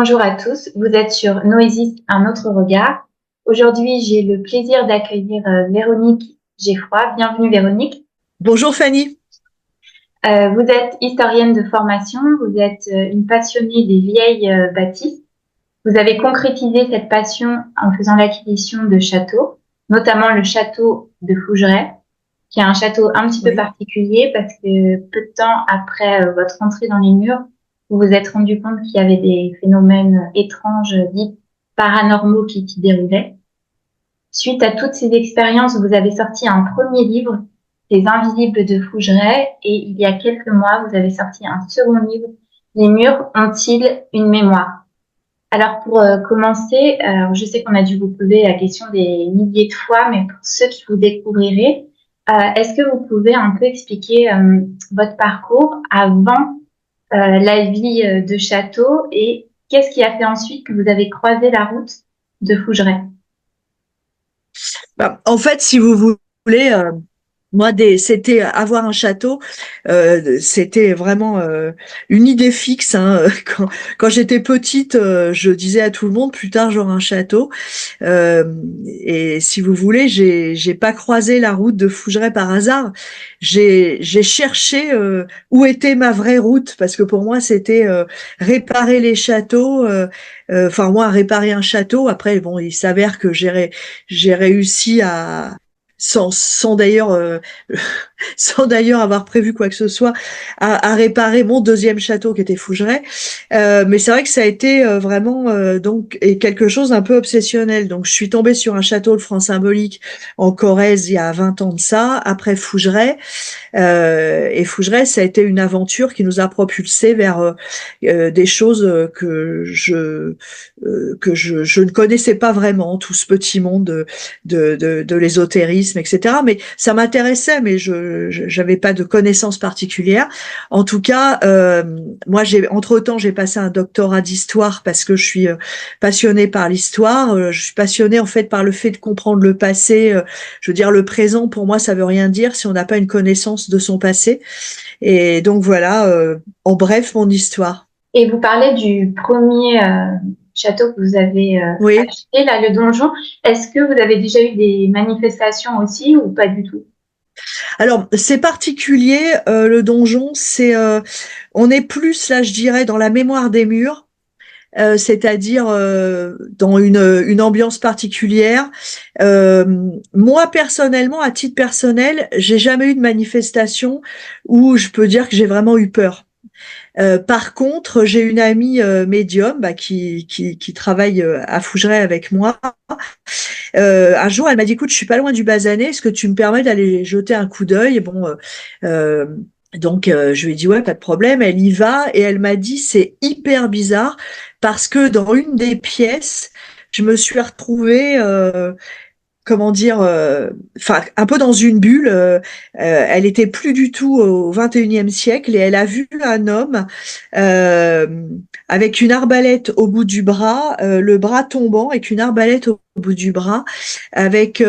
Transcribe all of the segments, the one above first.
Bonjour à tous, vous êtes sur Noésis, un autre regard. Aujourd'hui, j'ai le plaisir d'accueillir Véronique Geffroy. Bienvenue Véronique. Bonjour Fanny. Vous êtes historienne de formation, vous êtes une passionnée des vieilles bâtisses. Vous avez concrétisé cette passion en faisant l'acquisition de châteaux, notamment le château de Fougeray, qui est un château un petit peu Oui. particulier parce que peu de temps après votre entrée dans les murs, vous vous êtes rendu compte qu'il y avait des phénomènes étranges, dits paranormaux qui s'y déroulaient. Suite à toutes ces expériences, vous avez sorti un premier livre, Les Invisibles de Fougeray, et il y a quelques mois, vous avez sorti un second livre, Les murs ont-ils une mémoire? Alors pour commencer, je sais qu'on a dû vous poser la question des milliers de fois, mais pour ceux qui vous découvriraient, est-ce que vous pouvez un peu expliquer votre parcours avant la vie de château et qu'est-ce qui a fait ensuite que vous avez croisé la route de Fougeray? En fait, si vous voulez, moi, c'était avoir un château, c'était vraiment une idée fixe. Hein. Quand j'étais petite, je disais à tout le monde, plus tard j'aurai un château. Euh, et si vous voulez, j'ai pas croisé la route de Fougeray par hasard. J'ai cherché où était ma vraie route, parce que pour moi c'était réparer les châteaux. Enfin moi, réparer un château. Après, bon, il s'avère que j'ai réussi à sans d'ailleurs sans d'ailleurs avoir prévu quoi que ce soit, à réparer mon deuxième château qui était Fougeray. Mais c'est vrai que ça a été vraiment donc et quelque chose d'un peu obsessionnel. Donc je suis tombée sur un château de franc symbolique en Corrèze il y a 20 ans de ça, après Fougeray. Et Fougeray, ça a été une aventure qui nous a propulsés vers des choses je ne connaissais pas vraiment, tout ce petit monde de l'ésotérisme, etc. Mais ça m'intéressait, mais j'avais pas de connaissances particulières. En tout cas, moi, entre-temps, j'ai passé un doctorat d'histoire parce que je suis passionnée par l'histoire. Je suis passionnée en fait par le fait de comprendre le passé. Je veux dire, le présent, pour moi, ça veut rien dire si on n'a pas une connaissance de son passé. Et donc voilà, en bref, mon histoire. Et vous parlez du premier château que vous avez Oui. acheté, là, le donjon. Est-ce que vous avez déjà eu des manifestations aussi ou pas du tout? Alors, c'est particulier, le donjon, on est plus, là, je dirais, dans la mémoire des murs, c'est-à-dire dans une ambiance particulière. Moi, personnellement, à titre personnel, j'ai jamais eu de manifestation où je peux dire que j'ai vraiment eu peur. Par contre, j'ai une amie médium qui travaille à Fougeray avec moi. Un jour, elle m'a dit, écoute, je suis pas loin du Basané, est-ce que tu me permets d'aller jeter un coup d'œil? Bon, euh, donc je lui ai dit ouais, pas de problème. Elle y va et elle m'a dit c'est hyper bizarre parce que dans une des pièces, je me suis retrouvée comment dire, enfin un peu dans une bulle. Elle était plus du tout au 21e siècle et elle a vu un homme euh, avec une arbalète au bout du bras, le bras tombant avec une arbalète au bout du bras, avec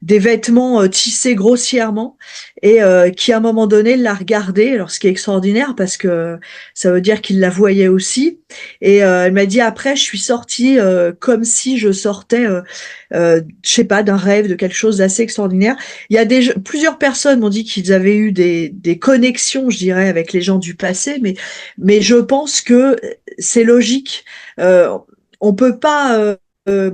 des vêtements tissés grossièrement et qui à un moment donné l'a regardé. Alors ce qui est extraordinaire parce que ça veut dire qu'il la voyait aussi. Et elle m'a dit après je suis sortie comme si je sortais je sais pas, d'un rêve, de quelque chose d'assez extraordinaire. Il y a plusieurs personnes m'ont dit qu'ils avaient eu des connexions, je dirais, avec les gens du passé, mais je pense que c'est logique. Euh, on peut pas, euh,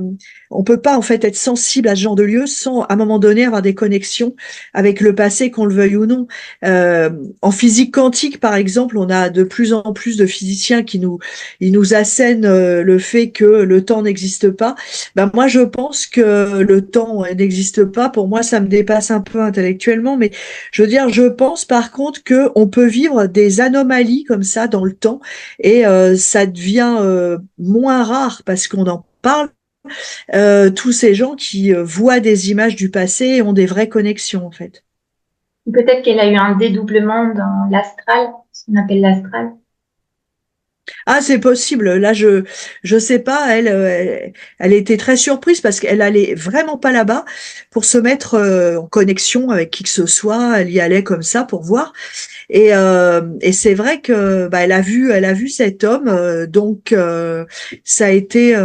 on peut pas en fait être sensible à ce genre de lieu sans, à un moment donné, avoir des connexions avec le passé, qu'on le veuille ou non. Euh, En physique quantique, par exemple, on a de plus en plus de physiciens ils nous assènent le fait que le temps n'existe pas. Ben moi, je pense que le temps n'existe pas. Pour moi, ça me dépasse un peu intellectuellement, mais je veux dire, je pense par contre que on peut vivre des anomalies comme ça dans le temps et ça devient moins rare parce qu'on en parle. Tous ces gens qui voient des images du passé et ont des vraies connexions en fait. Peut-être qu'elle a eu un dédoublement dans l'astral, ce qu'on appelle l'astral. Ah, c'est possible. Là, je sais pas. Elle était très surprise parce qu'elle allait vraiment pas là-bas pour se mettre en connexion avec qui que ce soit. Elle y allait comme ça pour voir. Et c'est vrai que bah, elle a vu cet homme. Donc ça a été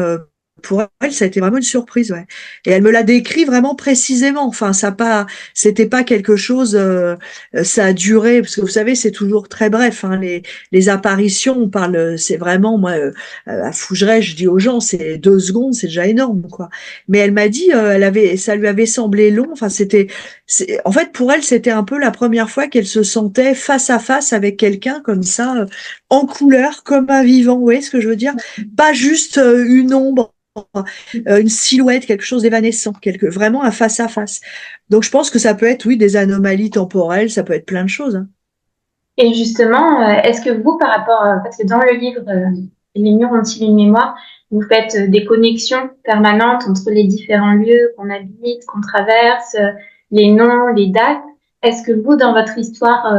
pour elle, ça a été vraiment une surprise, ouais. Et elle me l'a décrit vraiment précisément. Enfin, c'était pas quelque chose. Ça a duré parce que vous savez, c'est toujours très bref. Hein, les apparitions, on parle, c'est vraiment moi à Fougeray, je dis aux gens, c'est 2 secondes, c'est déjà énorme, quoi. Mais elle m'a dit, ça lui avait semblé long. Enfin, en fait, pour elle, c'était un peu la première fois qu'elle se sentait face à face avec quelqu'un comme ça, en couleur, comme un vivant. Vous voyez ce que je veux dire? Pas juste une ombre, une silhouette, quelque chose d'évanescent, vraiment un face à face. Donc, je pense que ça peut être, oui, des anomalies temporelles, ça peut être plein de choses. Hein. Et justement, est-ce que vous, par rapport, parce que dans le livre Les murs ont-ils une mémoire, vous faites des connexions permanentes entre les différents lieux qu'on habite, qu'on traverse, les noms, les dates. Est-ce que vous, dans votre histoire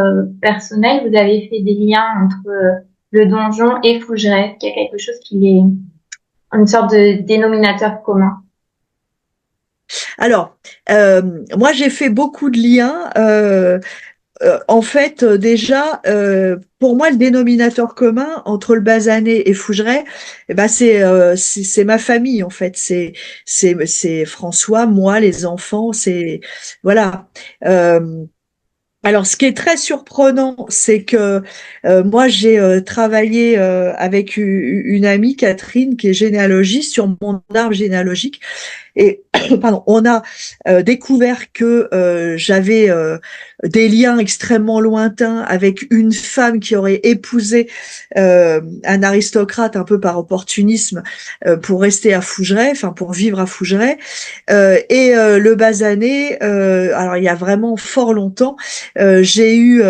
personnelle, vous avez fait des liens entre le donjon et Fougeray, qu'il y a quelque chose qui est une sorte de dénominateur commun? Alors, moi, j'ai fait beaucoup de liens. En fait, déjà, pour moi, le dénominateur commun entre le Basanais et Fougeray, eh ben, c'est ma famille, en fait. C'est François, moi, les enfants, c'est voilà. Euh, alors, ce qui est très surprenant, c'est que moi, j'ai travaillé avec une amie, Catherine, qui est généalogiste, sur mon arbre généalogique. Et pardon, on a découvert que j'avais des liens extrêmement lointains avec une femme qui aurait épousé un aristocrate un peu par opportunisme pour rester à Fougeray, enfin pour vivre à Fougeray. Le Basanais, alors il y a vraiment fort longtemps, j'ai eu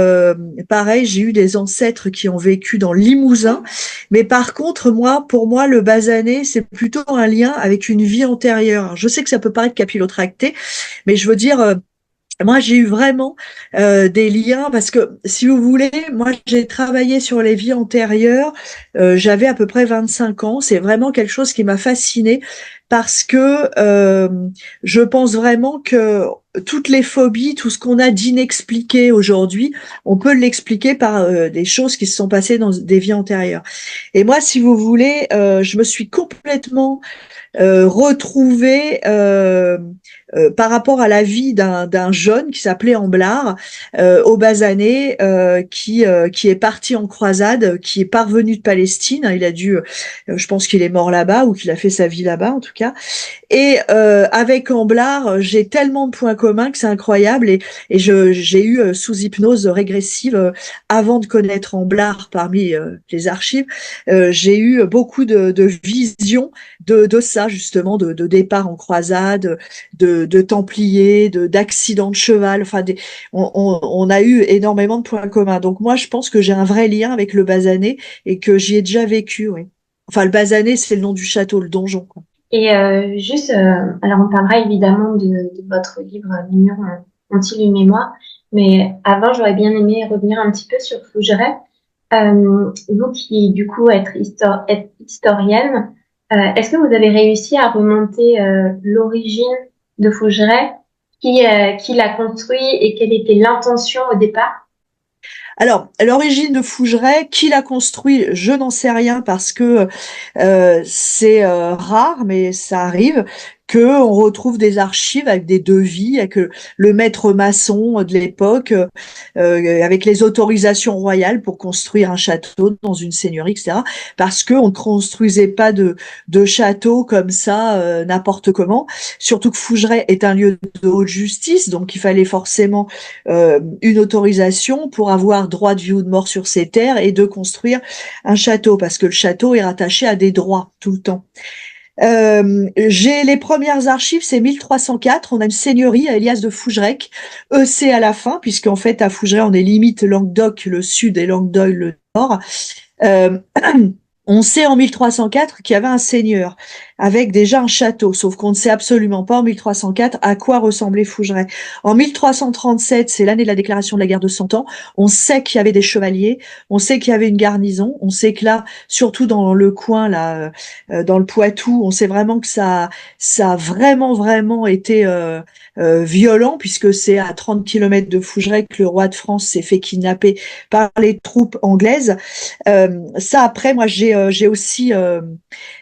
pareil, j'ai eu des ancêtres qui ont vécu dans le Limousin, mais par contre moi, pour moi, le Basanais, c'est plutôt un lien avec une vie antérieure. Alors, je sais que ça peut paraître capillotracté, mais je veux dire, moi, j'ai eu vraiment des liens parce que, si vous voulez, moi, j'ai travaillé sur les vies antérieures. J'avais à peu près 25 ans. C'est vraiment quelque chose qui m'a fascinée parce que je pense vraiment que toutes les phobies, tout ce qu'on a d'inexpliqué aujourd'hui, on peut l'expliquer par des choses qui se sont passées dans des vies antérieures. Et moi, si vous voulez, je me suis complètement retrouvée par rapport à la vie d'un jeune qui s'appelait Amblard au Basanais, qui est parti en croisade, qui est parvenu de Palestine. Il a dû, je pense qu'il est mort là-bas ou qu'il a fait sa vie là-bas en tout cas. Et avec Amblard, j'ai tellement de points communs que c'est incroyable. Et j'ai eu sous hypnose régressive, avant de connaître Amblard parmi les archives, j'ai eu beaucoup de visions de ça justement, de départ en croisade, de Templiers, d'accidents de cheval. Enfin, on a eu énormément de points communs. Donc moi, je pense que j'ai un vrai lien avec le Basanais et que j'y ai déjà vécu. Oui. Enfin, le Basanais, c'est le nom du château, le donjon, quoi. Et juste, alors on parlera évidemment de votre livre Les murs ont-ils une mémoire, mais avant, j'aurais bien aimé revenir un petit peu sur Fougeray. Vous qui, du coup, êtes historienne, est-ce que vous avez réussi à remonter l'origine de Fougeray, qui l'a construit et quelle était l'intention au départ? Alors, l'origine de Fougeray, qui l'a construit, je n'en sais rien parce que c'est rare, mais ça arrive que on retrouve des archives avec des devis, avec le maître maçon de l'époque, avec les autorisations royales pour construire un château dans une seigneurie, etc. Parce que on ne construisait pas de château comme ça n'importe comment. Surtout que Fougeray est un lieu de haute justice, donc il fallait forcément une autorisation pour avoir droit de vie ou de mort sur ces terres et de construire un château, parce que le château est rattaché à des droits tout le temps. J'ai les premières archives, c'est 1304. On a une seigneurie à Elias de Fougerec, EC à la fin, puisqu'en fait à Fougerec on est limite Languedoc le sud et Languedoc le nord. Euh, on sait en 1304 qu'il y avait un seigneur. avec déjà un château, sauf qu'on ne sait absolument pas en 1304 à quoi ressemblait Fougeray. En 1337, c'est l'année de la déclaration de la guerre de Cent Ans, on sait qu'il y avait des chevaliers, on sait qu'il y avait une garnison, on sait que là, surtout dans le coin, là, dans le Poitou, on sait vraiment que ça a vraiment été violent, puisque c'est à 30 kilomètres de Fougeray que le roi de France s'est fait kidnapper par les troupes anglaises. Ça, après, moi, j'ai aussi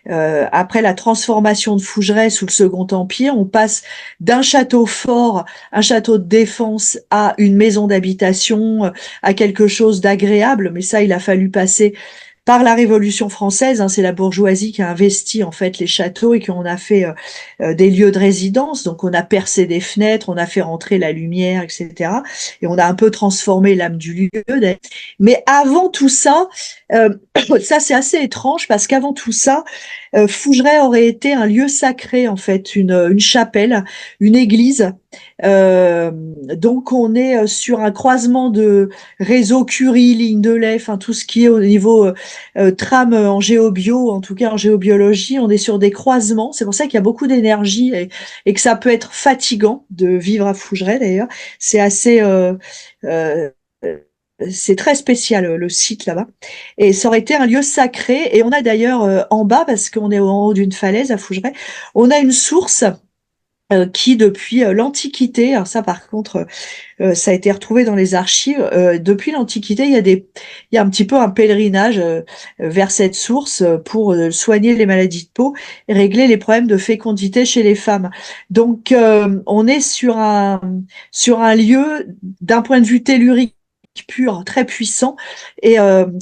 après la transformation de Fougeray sous le Second Empire, on passe d'un château fort, un château de défense, à une maison d'habitation, à quelque chose d'agréable. Mais ça, il a fallu passer par la Révolution française. Hein, c'est la bourgeoisie qui a investi en fait les châteaux et qu'on a fait des lieux de résidence. Donc on a percé des fenêtres, on a fait rentrer la lumière, etc. Et on a un peu transformé l'âme du lieu. Mais avant tout ça, ça c'est assez étrange parce qu'avant tout ça, Fougeray aurait été un lieu sacré en fait, une chapelle, une église. Donc on est sur un croisement de réseau curie, ligne de lait, enfin tout ce qui est au niveau trame en géobio, en tout cas en géobiologie, on est sur des croisements. C'est pour ça qu'il y a beaucoup d'énergie et que ça peut être fatigant de vivre à Fougeray d'ailleurs. C'est assez euh, c'est très spécial le site là-bas. Et ça aurait été un lieu sacré. Et on a d'ailleurs en bas, parce qu'on est en haut d'une falaise à Fougeray, on a une source qui depuis l'Antiquité, alors ça par contre, ça a été retrouvé dans les archives, depuis l'Antiquité, il y a un petit peu un pèlerinage vers cette source pour soigner les maladies de peau et régler les problèmes de fécondité chez les femmes. Donc on est sur un lieu d'un point de vue tellurique pur, très puissant, et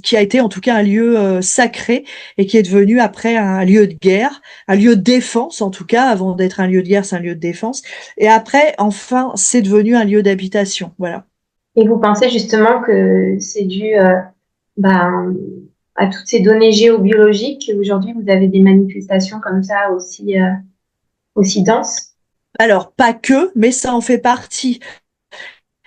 qui a été en tout cas un lieu sacré et qui est devenu après un lieu de guerre, un lieu de défense en tout cas. Avant d'être un lieu de guerre, c'est un lieu de défense. Et après, enfin, c'est devenu un lieu d'habitation. Voilà. Et vous pensez justement que c'est dû ben, à toutes ces données géobiologiques qu'aujourd'hui vous avez des manifestations comme ça aussi denses? Alors, pas que, mais ça en fait partie.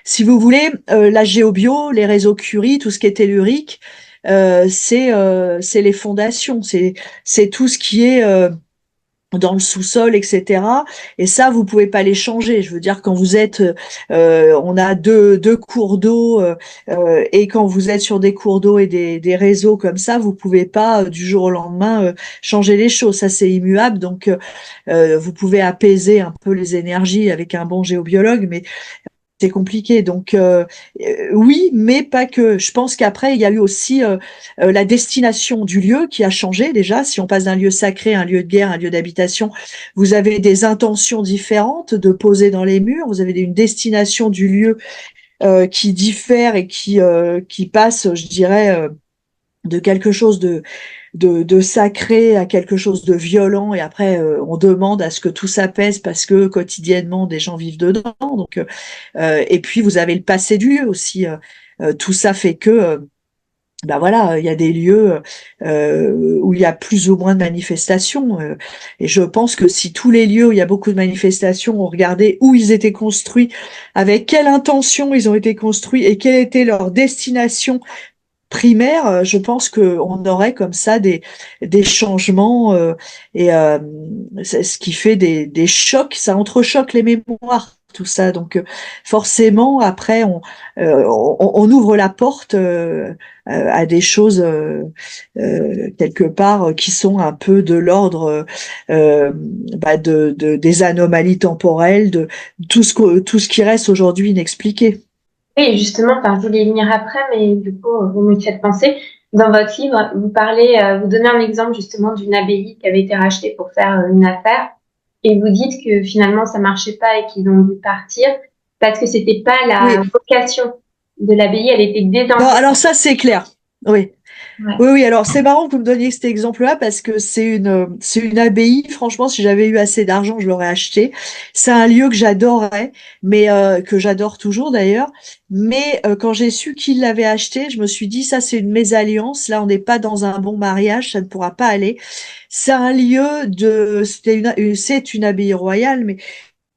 Si vous voulez, la géobio, les réseaux Curie, tout ce qui est tellurique, c'est les fondations, c'est tout ce qui est dans le sous-sol, etc. Et ça, vous pouvez pas les changer. Je veux dire, quand vous êtes, on a deux cours d'eau, et quand vous êtes sur des cours d'eau et des réseaux comme ça, vous pouvez pas du jour au lendemain changer les choses. Ça, c'est immuable. Donc, vous pouvez apaiser un peu les énergies avec un bon géobiologue, mais c'est compliqué. Donc oui, mais pas que. Je pense qu'après, il y a eu aussi la destination du lieu qui a changé déjà. Si on passe d'un lieu sacré à un lieu de guerre, un lieu d'habitation, vous avez des intentions différentes de poser dans les murs. Vous avez une destination du lieu qui diffère et qui passe, je dirais, de quelque chose de sacré à quelque chose de violent, et après on demande à ce que tout s'apaise parce que quotidiennement des gens vivent dedans. Donc et puis vous avez le passé du lieu aussi. Tout ça fait que ben voilà, il y a des lieux où il y a plus ou moins de manifestations. Et je pense que si tous les lieux où il y a beaucoup de manifestations, on regardait où ils étaient construits, avec quelle intention ils ont été construits et quelle était leur destination primaire, je pense qu'on aurait comme ça des changements et c'est ce qui fait des chocs, ça entrechoque les mémoires, tout ça. Donc forcément, après, on ouvre la porte à des choses quelque part qui sont un peu de l'ordre des anomalies temporelles, de tout ce qui reste aujourd'hui inexpliqué. Oui, justement, enfin, je voulais y venir après, mais du coup, vous me faites penser. Dans votre livre, vous parlez, vous donnez un exemple justement d'une abbaye qui avait été rachetée pour faire une affaire, et vous dites que finalement ça marchait pas et qu'ils ont dû partir parce que c'était pas la Oui. vocation de l'abbaye, elle était Non, désintéressée. alors ça c'est clair. Oui. Ouais. Oui, alors c'est marrant que vous me donniez cet exemple-là parce que c'est une abbaye. Franchement, si j'avais eu assez d'argent, je l'aurais acheté. C'est un lieu que j'adorais, mais que j'adore toujours d'ailleurs. Mais quand j'ai su qu'il l'avait acheté, je me suis dit ça c'est une mésalliance. Là, on n'est pas dans un bon mariage, ça ne pourra pas aller. C'est un lieu c'est une abbaye royale, mais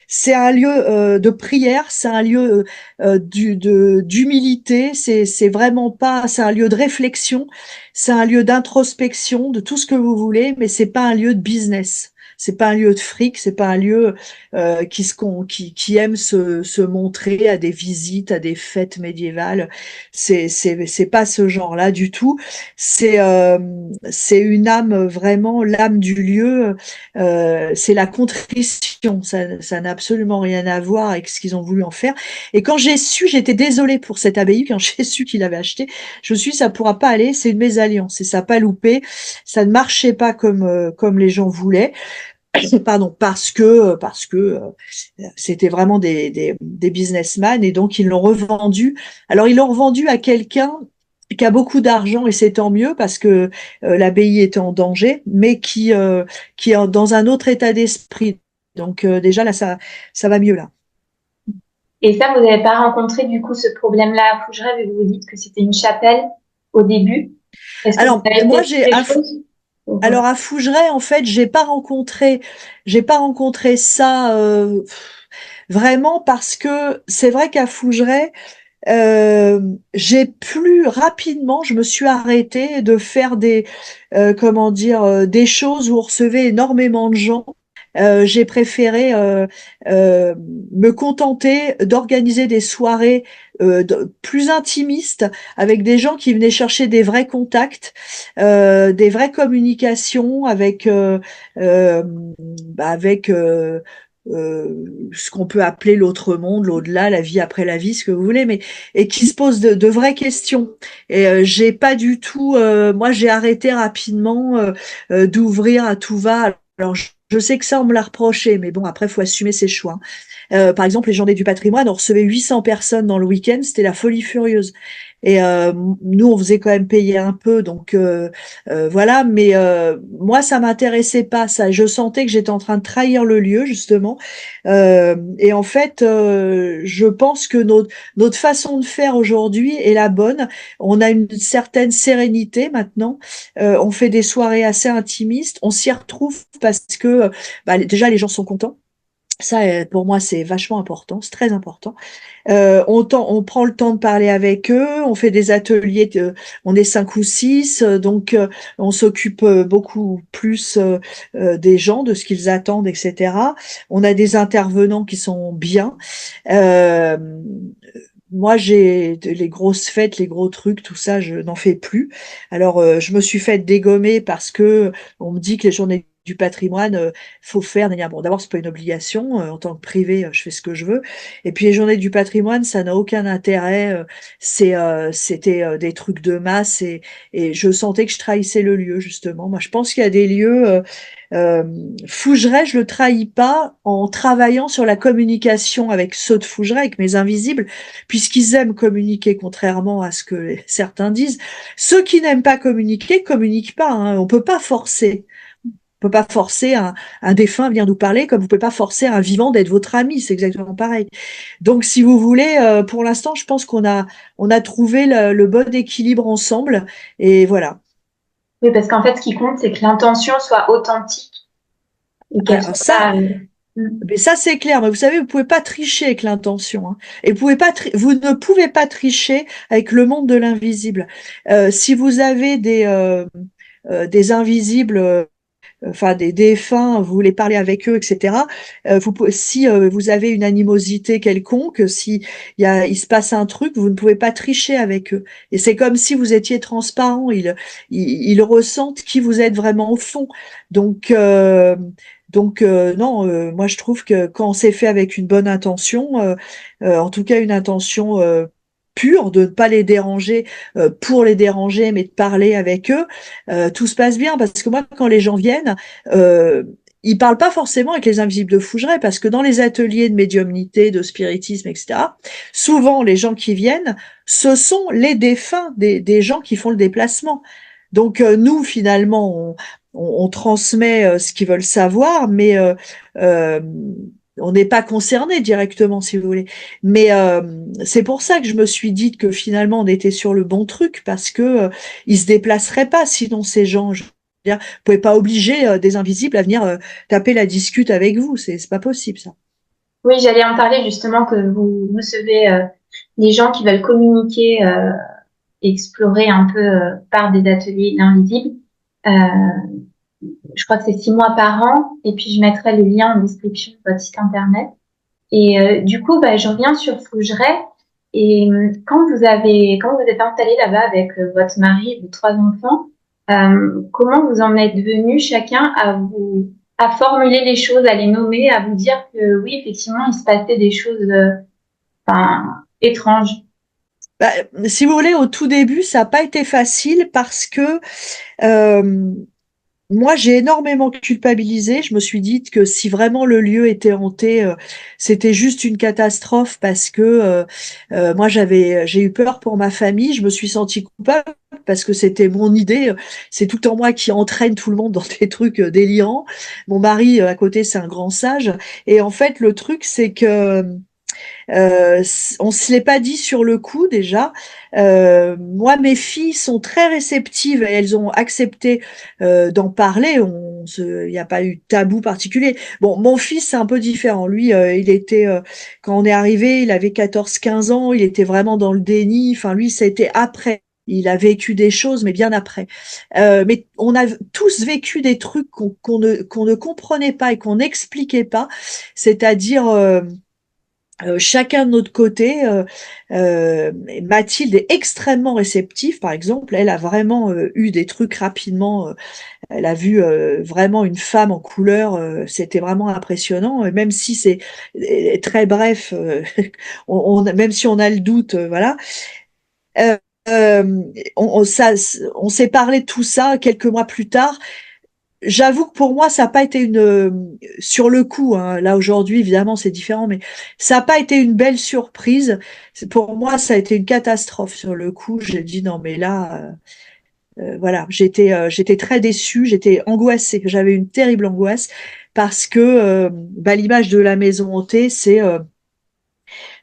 c'est un lieu de prière, c'est un lieu d'humilité, c'est vraiment pas, c'est un lieu de réflexion, c'est un lieu d'introspection, de tout ce que vous voulez, mais c'est pas un lieu de business. c'est pas un lieu de fric, c'est pas un lieu qui aime se montrer à des visites, à des fêtes médiévales. C'est pas ce genre-là du tout. C'est une âme vraiment l'âme du lieu. C'est la contrition. Ça n'a absolument rien à voir avec ce qu'ils ont voulu en faire. Et quand j'ai su, j'étais désolée pour cette abbaye quand j'ai su qu'il avait acheté. Je me suis dit, ça pourra pas aller, c'est une mésalliance et ça n'a pas loupé. Ça ne marchait pas comme les gens voulaient. Pardon, parce que c'était vraiment des businessmen et donc ils l'ont revendu. Alors ils l'ont revendu à quelqu'un qui a beaucoup d'argent et c'est tant mieux parce que l'abbaye était en danger, mais qui est dans un autre état d'esprit. Donc déjà là ça va mieux là. Et ça, vous n'avez pas rencontré du coup ce problème-là à Fougeray, vu que vous dites que c'était une chapelle au début. Est-ce que vous Alors avez moi testé des choses pour, alors à Fougeray en fait j'ai pas rencontré ça vraiment parce que c'est vrai qu'à Fougeray j'ai plus rapidement, je me suis arrêtée de faire comment dire, des choses où on recevait énormément de gens. J'ai préféré euh, me contenter d'organiser des soirées plus intimistes avec des gens qui venaient chercher des vrais contacts, des vraies communications euh, avec ce qu'on peut appeler l'autre monde, l'au-delà, la vie après la vie, ce que vous voulez, mais et qui se pose de vraies questions. Et j'ai pas du tout, moi j'ai arrêté rapidement d'ouvrir à tout va. Alors je sais que ça on me l'a reproché, mais bon après faut assumer ses choix. Par exemple, les Journées du patrimoine, on recevait 800 personnes dans le week-end, c'était la folie furieuse. Et nous, on faisait quand même payer un peu, donc voilà. Mais moi, ça m'intéressait pas. Ça, je sentais que j'étais en train de trahir le lieu, justement. Et en fait, je pense que notre façon de faire aujourd'hui est la bonne. On a une certaine sérénité maintenant. On fait des soirées assez intimistes. On s'y retrouve parce que bah, déjà les gens sont contents. Ça, pour moi, c'est vachement important, c'est très important. On prend le temps de parler avec eux, on fait des ateliers, on est 5 ou 6, donc on s'occupe beaucoup plus des gens, de ce qu'ils attendent, etc. On a des intervenants qui sont bien. Euh, Moi, les grosses fêtes, les gros trucs, tout ça, je n'en fais plus. Alors, je me suis fait dégommer parce que on me dit que les journées du patrimoine, faut faire. Bon, d'abord, c'est pas une obligation. En tant que privé, je fais ce que je veux. Et puis, les journées du patrimoine, ça n'a aucun intérêt. C'était des trucs de masse et je sentais que je trahissais le lieu, justement. Moi, je pense qu'il y a des lieux. Euh, Fougeray, je le trahis pas en travaillant sur la communication avec ceux de Fougeray, avec mes invisibles puisqu'ils aiment communiquer, contrairement à ce que certains disent. Ceux qui n'aiment pas communiquer, communiquent pas. Hein. On peut pas forcer. On peut pas forcer un défunt à venir nous parler, comme vous pouvez pas forcer un vivant d'être votre ami. C'est exactement pareil. Donc, si vous voulez, pour l'instant, je pense on a trouvé le bon équilibre ensemble. Et voilà. Oui, parce qu'en fait, ce qui compte, c'est que l'intention soit authentique et qu'elle Alors soit ça, pas. mais ça c'est clair. Mais vous savez, vous pouvez pas tricher avec l'intention. Hein. Et vous ne pouvez pas tricher avec le monde de l'invisible. Si vous avez des invisibles, enfin des défunts, vous voulez parler avec eux, etc. Si vous avez une animosité quelconque, si il se passe un truc, vous ne pouvez pas tricher avec eux. Et c'est comme si vous étiez transparent. Ils ressentent qui vous êtes vraiment au fond. Donc non, moi je trouve que quand c'est fait avec une bonne intention, en tout cas une intention pure, de ne pas les déranger pour les déranger, mais de parler avec eux, tout se passe bien. Parce que moi, quand les gens viennent, euh, ils parlent pas forcément avec les invisibles de Fougeray, parce que dans les ateliers de médiumnité, de spiritisme, etc., souvent les gens qui viennent, ce sont les défunts des gens qui font le déplacement. Donc nous, finalement, on transmet ce qu'ils veulent savoir, mais euh, on n'est pas concerné directement, si vous voulez. Mais c'est pour ça que je me suis dit que finalement on était sur le bon truc parce que ils se déplaceraient pas sinon ces gens. Je veux dire, vous pouvez pas obliger des invisibles à venir taper la discute avec vous, c'est pas possible ça. Oui, j'allais en parler justement que vous recevez des gens qui veulent communiquer, explorer un peu par des ateliers l'invisible. Euh, je crois que c'est 6 mois par an, et puis je mettrai le lien en description de votre site internet. Et du coup, bah, je reviens sur Fougeray. Et quand vous êtes installé là-bas avec votre mari et vos 3 enfants, comment vous en êtes venus chacun à formuler les choses, à les nommer, à vous dire que oui, effectivement, il se passait des choses, enfin, étranges. Bah, si vous voulez, au tout début, ça n'a pas été facile parce que euh, moi, j'ai énormément culpabilisé. Je me suis dit que si vraiment le lieu était hanté, c'était juste une catastrophe parce que moi, j'ai eu peur pour ma famille. Je me suis sentie coupable parce que c'était mon idée. C'est tout le temps moi qui entraîne tout le monde dans des trucs délirants. Mon mari, à côté, c'est un grand sage. Et en fait, le truc, c'est que on se l'est pas dit sur le coup déjà. Moi, mes filles sont très réceptives et elles ont accepté d'en parler. Il n'y a pas eu de tabou particulier. Bon, mon fils, c'est un peu différent. Lui, quand on est arrivé, il avait 14, 15 ans. Il était vraiment dans le déni. Enfin, lui, ça a été après. Il a vécu des choses, mais bien après. Mais on a tous vécu des trucs qu'on ne comprenait pas et qu'on n'expliquait pas. C'est-à-dire chacun de notre côté. Mathilde est extrêmement réceptive, par exemple. Elle a vraiment eu des trucs rapidement. Elle a vu vraiment une femme en couleur. C'était vraiment impressionnant. Même si c'est très bref, même si on a le doute, voilà. Euh, euh, on s'est parlé de tout ça quelques mois plus tard. J'avoue que pour moi, ça n'a pas été sur le coup, hein, là aujourd'hui, évidemment, c'est différent, mais ça n'a pas été une belle surprise. Pour moi, ça a été une catastrophe sur le coup. J'ai dit non, mais là, voilà, j'étais très déçue, j'étais angoissée. J'avais une terrible angoisse parce que l'image de la maison hantée, c'est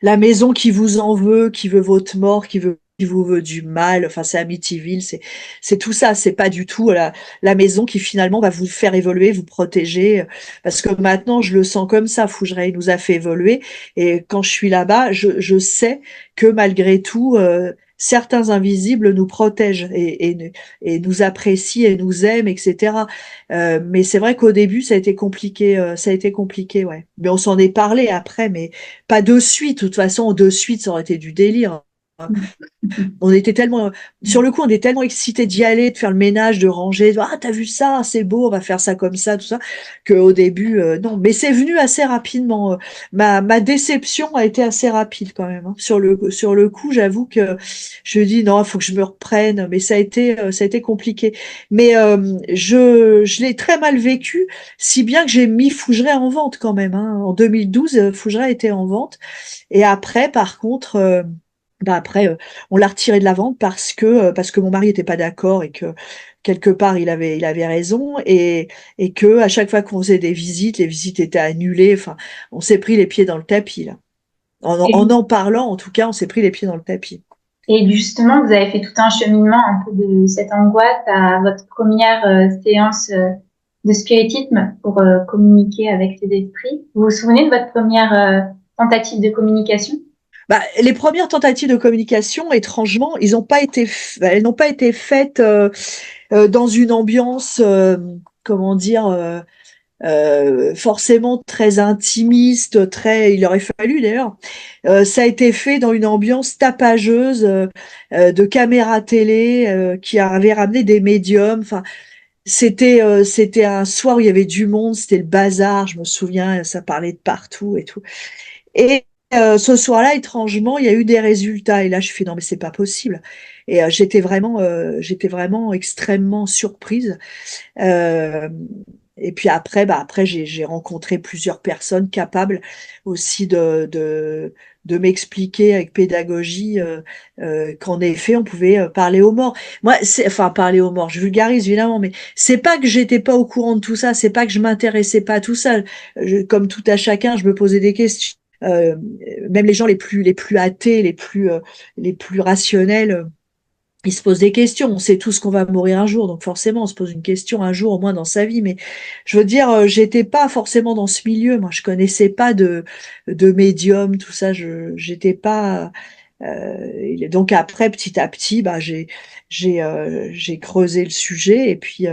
la maison qui vous en veut, qui veut votre mort, qui vous veut du mal. Enfin, c'est Amityville, c'est tout ça. C'est pas du tout la maison qui finalement va vous faire évoluer, vous protéger. Parce que maintenant, je le sens comme ça. Fougeray nous a fait évoluer. Et quand je suis là-bas, je sais que malgré tout, certains invisibles nous protègent et nous apprécient et nous aiment, etc. Mais c'est vrai qu'au début, ça a été compliqué, ouais. Mais on s'en est parlé après, mais pas de suite. De toute façon, de suite, ça aurait été du délire. On était tellement, sur le coup, on était tellement excités d'y aller, de faire le ménage, de ranger. Ah, t'as vu ça? C'est beau, on va faire ça comme ça, tout ça. Qu'au début, non. Mais c'est venu assez rapidement. Ma déception a été assez rapide quand même, hein. Sur le coup, j'avoue que je dis non, il faut que je me reprenne. Mais ça a été compliqué. Mais je l'ai très mal vécu, si bien que j'ai mis Fougeray en vente quand même, hein. En 2012, Fougeray était en vente. Et après, par contre, après, on l'a retiré de la vente parce que mon mari était pas d'accord et que quelque part il avait raison et que à chaque fois qu'on faisait des visites, les visites étaient annulées. Enfin, on s'est pris les pieds dans le tapis là. En parlant, en tout cas, on s'est pris les pieds dans le tapis. Et justement, vous avez fait tout un cheminement un peu de cette angoisse à votre première séance de spiritisme pour communiquer avec les esprits. Vous vous souvenez de votre première tentative de communication? Les premières tentatives de communication, étrangement, elles n'ont pas été faites dans une ambiance, comment dire, forcément très intimiste, très. Il aurait fallu d'ailleurs. Ça a été fait dans une ambiance tapageuse de caméra télé qui avait ramené des médiums. Enfin, c'était un soir où il y avait du monde, c'était le bazar. Je me souviens, ça parlait de partout et tout. Et ce soir-là, étrangement, il y a eu des résultats. Et là, je fais non, mais c'est pas possible. Et j'étais vraiment extrêmement surprise. Euh, et puis après, après j'ai rencontré plusieurs personnes capables aussi de m'expliquer avec pédagogie qu'en effet on pouvait parler aux morts. Moi, enfin parler aux morts. Je vulgarise évidemment, mais c'est pas que j'étais pas au courant de tout ça, c'est pas que je m'intéressais pas à tout ça. Comme tout à chacun, je me posais des questions. Euh, Même les gens les plus athées, les plus rationnels. Il se pose des questions. On sait tous qu'on va mourir un jour, donc forcément, on se pose une question un jour au moins dans sa vie. Mais je veux dire, j'étais pas forcément dans ce milieu. Moi, je connaissais pas de médium, tout ça. J'étais pas. Et donc après, petit à petit, bah, j'ai creusé le sujet et puis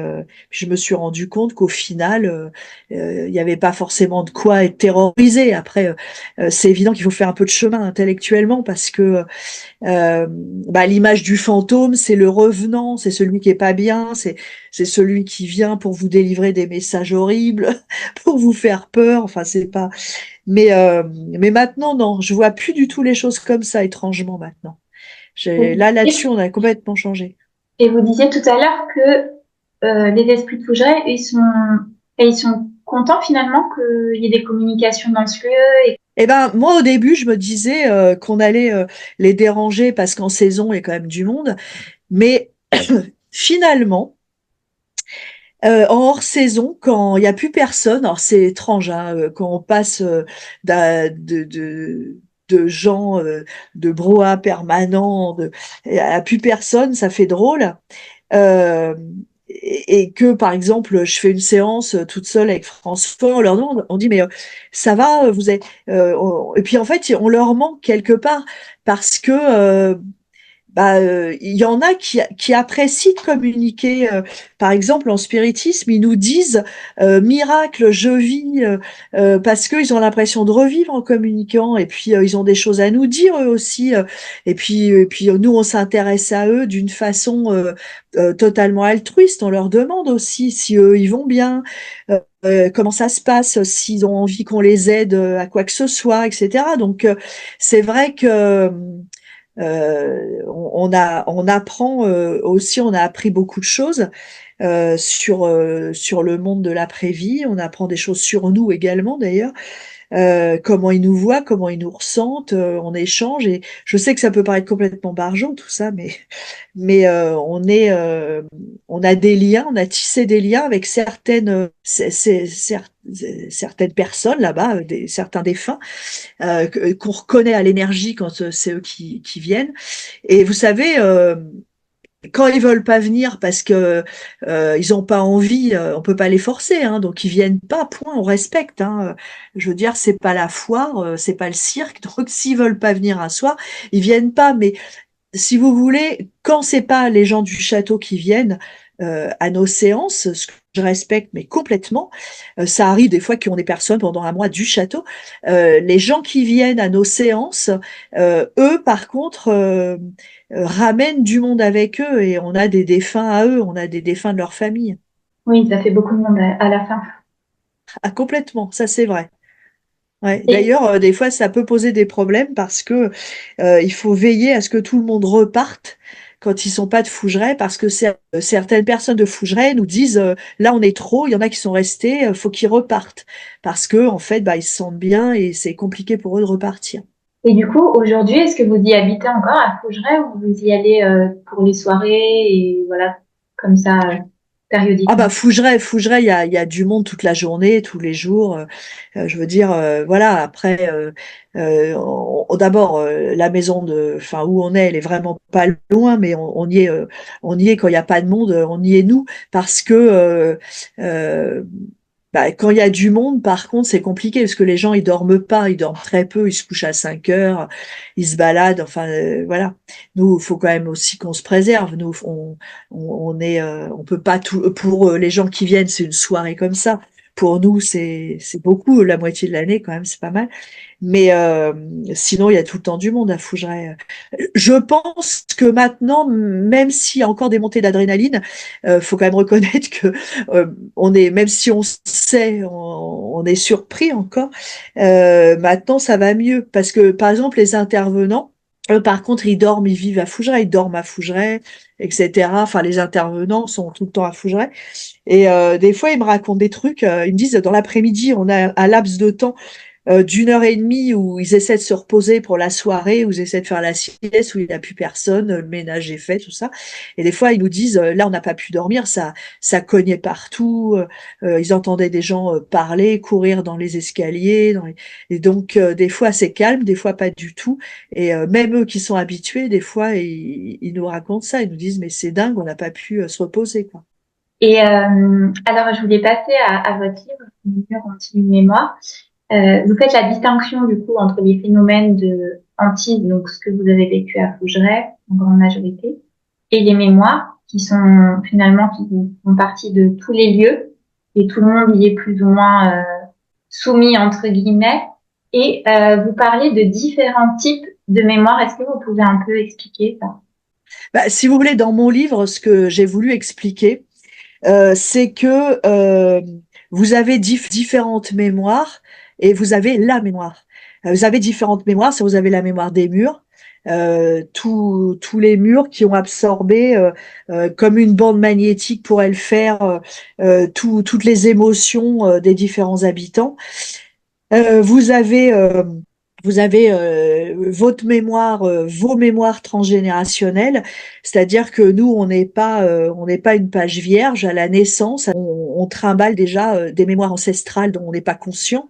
je me suis rendu compte qu'au final, il n'y avait pas forcément de quoi être terrorisé. Après, c'est évident qu'il faut faire un peu de chemin intellectuellement parce que bah, l'image du fantôme, c'est le revenant, c'est celui qui est pas bien, c'est celui qui vient pour vous délivrer des messages horribles, pour vous faire peur. Enfin, c'est pas. Mais maintenant, non, je vois plus du tout les choses comme ça, étrangement maintenant. Et, Là-dessus, on a complètement changé. et vous disiez tout à l'heure que les esprits de Fougeray, ils sont contents finalement qu'il y ait des communications dans ce lieu. Eh ben, moi, au début, je me disais qu'on allait les déranger parce qu'en saison, il y a quand même du monde. Mais finalement, en hors saison, quand il y a plus personne, alors c'est étrange, hein, quand on passe de gens de brouhaha permanent, à plus personne, ça fait drôle. Euh, et que par exemple, je fais une séance toute seule avec François, on leur demande, on dit mais ça va, vous êtes, et puis en fait, on leur manque quelque part parce que bah, il y en a qui apprécient de communiquer. Par exemple, en spiritisme, ils nous disent miracle, je vis, parce qu'ils ont l'impression de revivre en communiquant. Et puis ils ont des choses à nous dire eux aussi. Et puis nous, on s'intéresse à eux d'une façon totalement altruiste. On leur demande aussi si eux ils vont bien, comment ça se passe, s'ils ont envie qu'on les aide à quoi que ce soit, etc. Donc c'est vrai que on apprend aussi, on a appris beaucoup de choses sur le monde de l'après-vie. On apprend des choses sur nous également d'ailleurs, comment ils nous voient, comment ils nous ressentent. On échange et je sais que ça peut paraître complètement barjot tout ça, mais on a des liens, on a tissé des liens avec certaines personnes là-bas, certains défunts qu'on reconnaît à l'énergie quand c'est eux qui viennent. Et vous savez, quand ils veulent pas venir parce que ils ont pas envie, on peut pas les forcer, hein, donc ils viennent pas. Point, on respecte. Hein. Je veux dire, c'est pas la foire, c'est pas le cirque. Donc s'ils veulent pas venir un soir, ils viennent pas. Mais si vous voulez, quand c'est pas les gens du château qui viennent à nos séances, ce que je respecte mais complètement, ça arrive des fois qu'on des personnes pendant un mois du château. Les gens qui viennent à nos séances, eux par contre ramènent du monde avec eux et on a des défunts à eux, on a des défunts de leur famille. Oui, ça fait beaucoup de monde à la fin. Ah complètement, ça c'est vrai. Ouais. Et, D'ailleurs, des fois, ça peut poser des problèmes parce que il faut veiller à ce que tout le monde reparte quand ils sont pas de Fougeray, parce que certaines personnes de Fougeray nous disent là on est trop, il y en a qui sont restés, faut qu'ils repartent parce que en fait, bah ils se sentent bien et c'est compliqué pour eux de repartir. et du coup, aujourd'hui, est-ce que vous y habitez encore à Fougeray ou vous y allez pour les soirées et voilà, comme ça, Ah bah périodiquement? Fougeray, il y a du monde toute la journée, tous les jours. Je veux dire, voilà. Après, d'abord la maison enfin où on est, elle est vraiment pas loin, mais on y est quand il y a pas de monde, on y est nous, parce que euh, bah, quand il y a du monde, par contre, c'est compliqué parce que les gens ils dorment pas, ils dorment très peu, ils se couchent à 5 heures, ils se baladent. Enfin, voilà. Nous, il faut quand même aussi qu'on se préserve. Nous, on peut pas tout pour les gens qui viennent, c'est une soirée comme ça. Pour nous, c'est beaucoup, la moitié de l'année quand même, c'est pas mal. Mais sinon, il y a tout le temps du monde à Fougeray. Je pense que maintenant, même s'il y a encore des montées d'adrénaline, faut quand même reconnaître que on est, même si on sait, on est surpris encore. Maintenant, ça va mieux parce que, par exemple, les intervenants. Par contre, ils dorment, ils vivent à Fougeray, ils dorment à Fougeray, etc. Enfin, les intervenants sont tout le temps à Fougeray. Et des fois, ils me racontent des trucs. Ils me disent, dans l'après-midi, on a un laps de temps d'1 heure et demie où ils essaient de se reposer pour la soirée, où ils essaient de faire la sieste, où il n'y a plus personne, le ménage est fait, tout ça. Et des fois, ils nous disent, là, on n'a pas pu dormir, ça cognait partout. Ils entendaient des gens parler, courir dans les escaliers. Et donc, des fois, c'est calme, des fois, pas du tout. Et même eux qui sont habitués, des fois, ils nous racontent ça. Ils nous disent, mais c'est dingue, on n'a pas pu se reposer, quoi. Et alors, je voulais passer à votre livre, Une continue mémoire. Vous faites la distinction du coup entre les phénomènes de Antibes, donc ce que vous avez vécu à Fougeray, en grande majorité, et les mémoires, qui sont finalement, qui font partie de tous les lieux, et tout le monde y est plus ou moins soumis, entre guillemets. Et vous parlez de différents types de mémoires. Est-ce que vous pouvez un peu expliquer ça? Bah, si vous voulez, dans mon livre, ce que j'ai voulu expliquer, c'est que vous avez différentes mémoires et vous avez la mémoire. Vous avez différentes mémoires, ça vous avez la mémoire des murs, tous les murs qui ont absorbé comme une bande magnétique pourrait le faire toutes les émotions des différents habitants. Vous avez votre mémoire, vos mémoires transgénérationnelles, c'est-à-dire que nous, on n'est pas une page vierge à la naissance. On trimballe déjà des mémoires ancestrales dont on n'est pas conscient.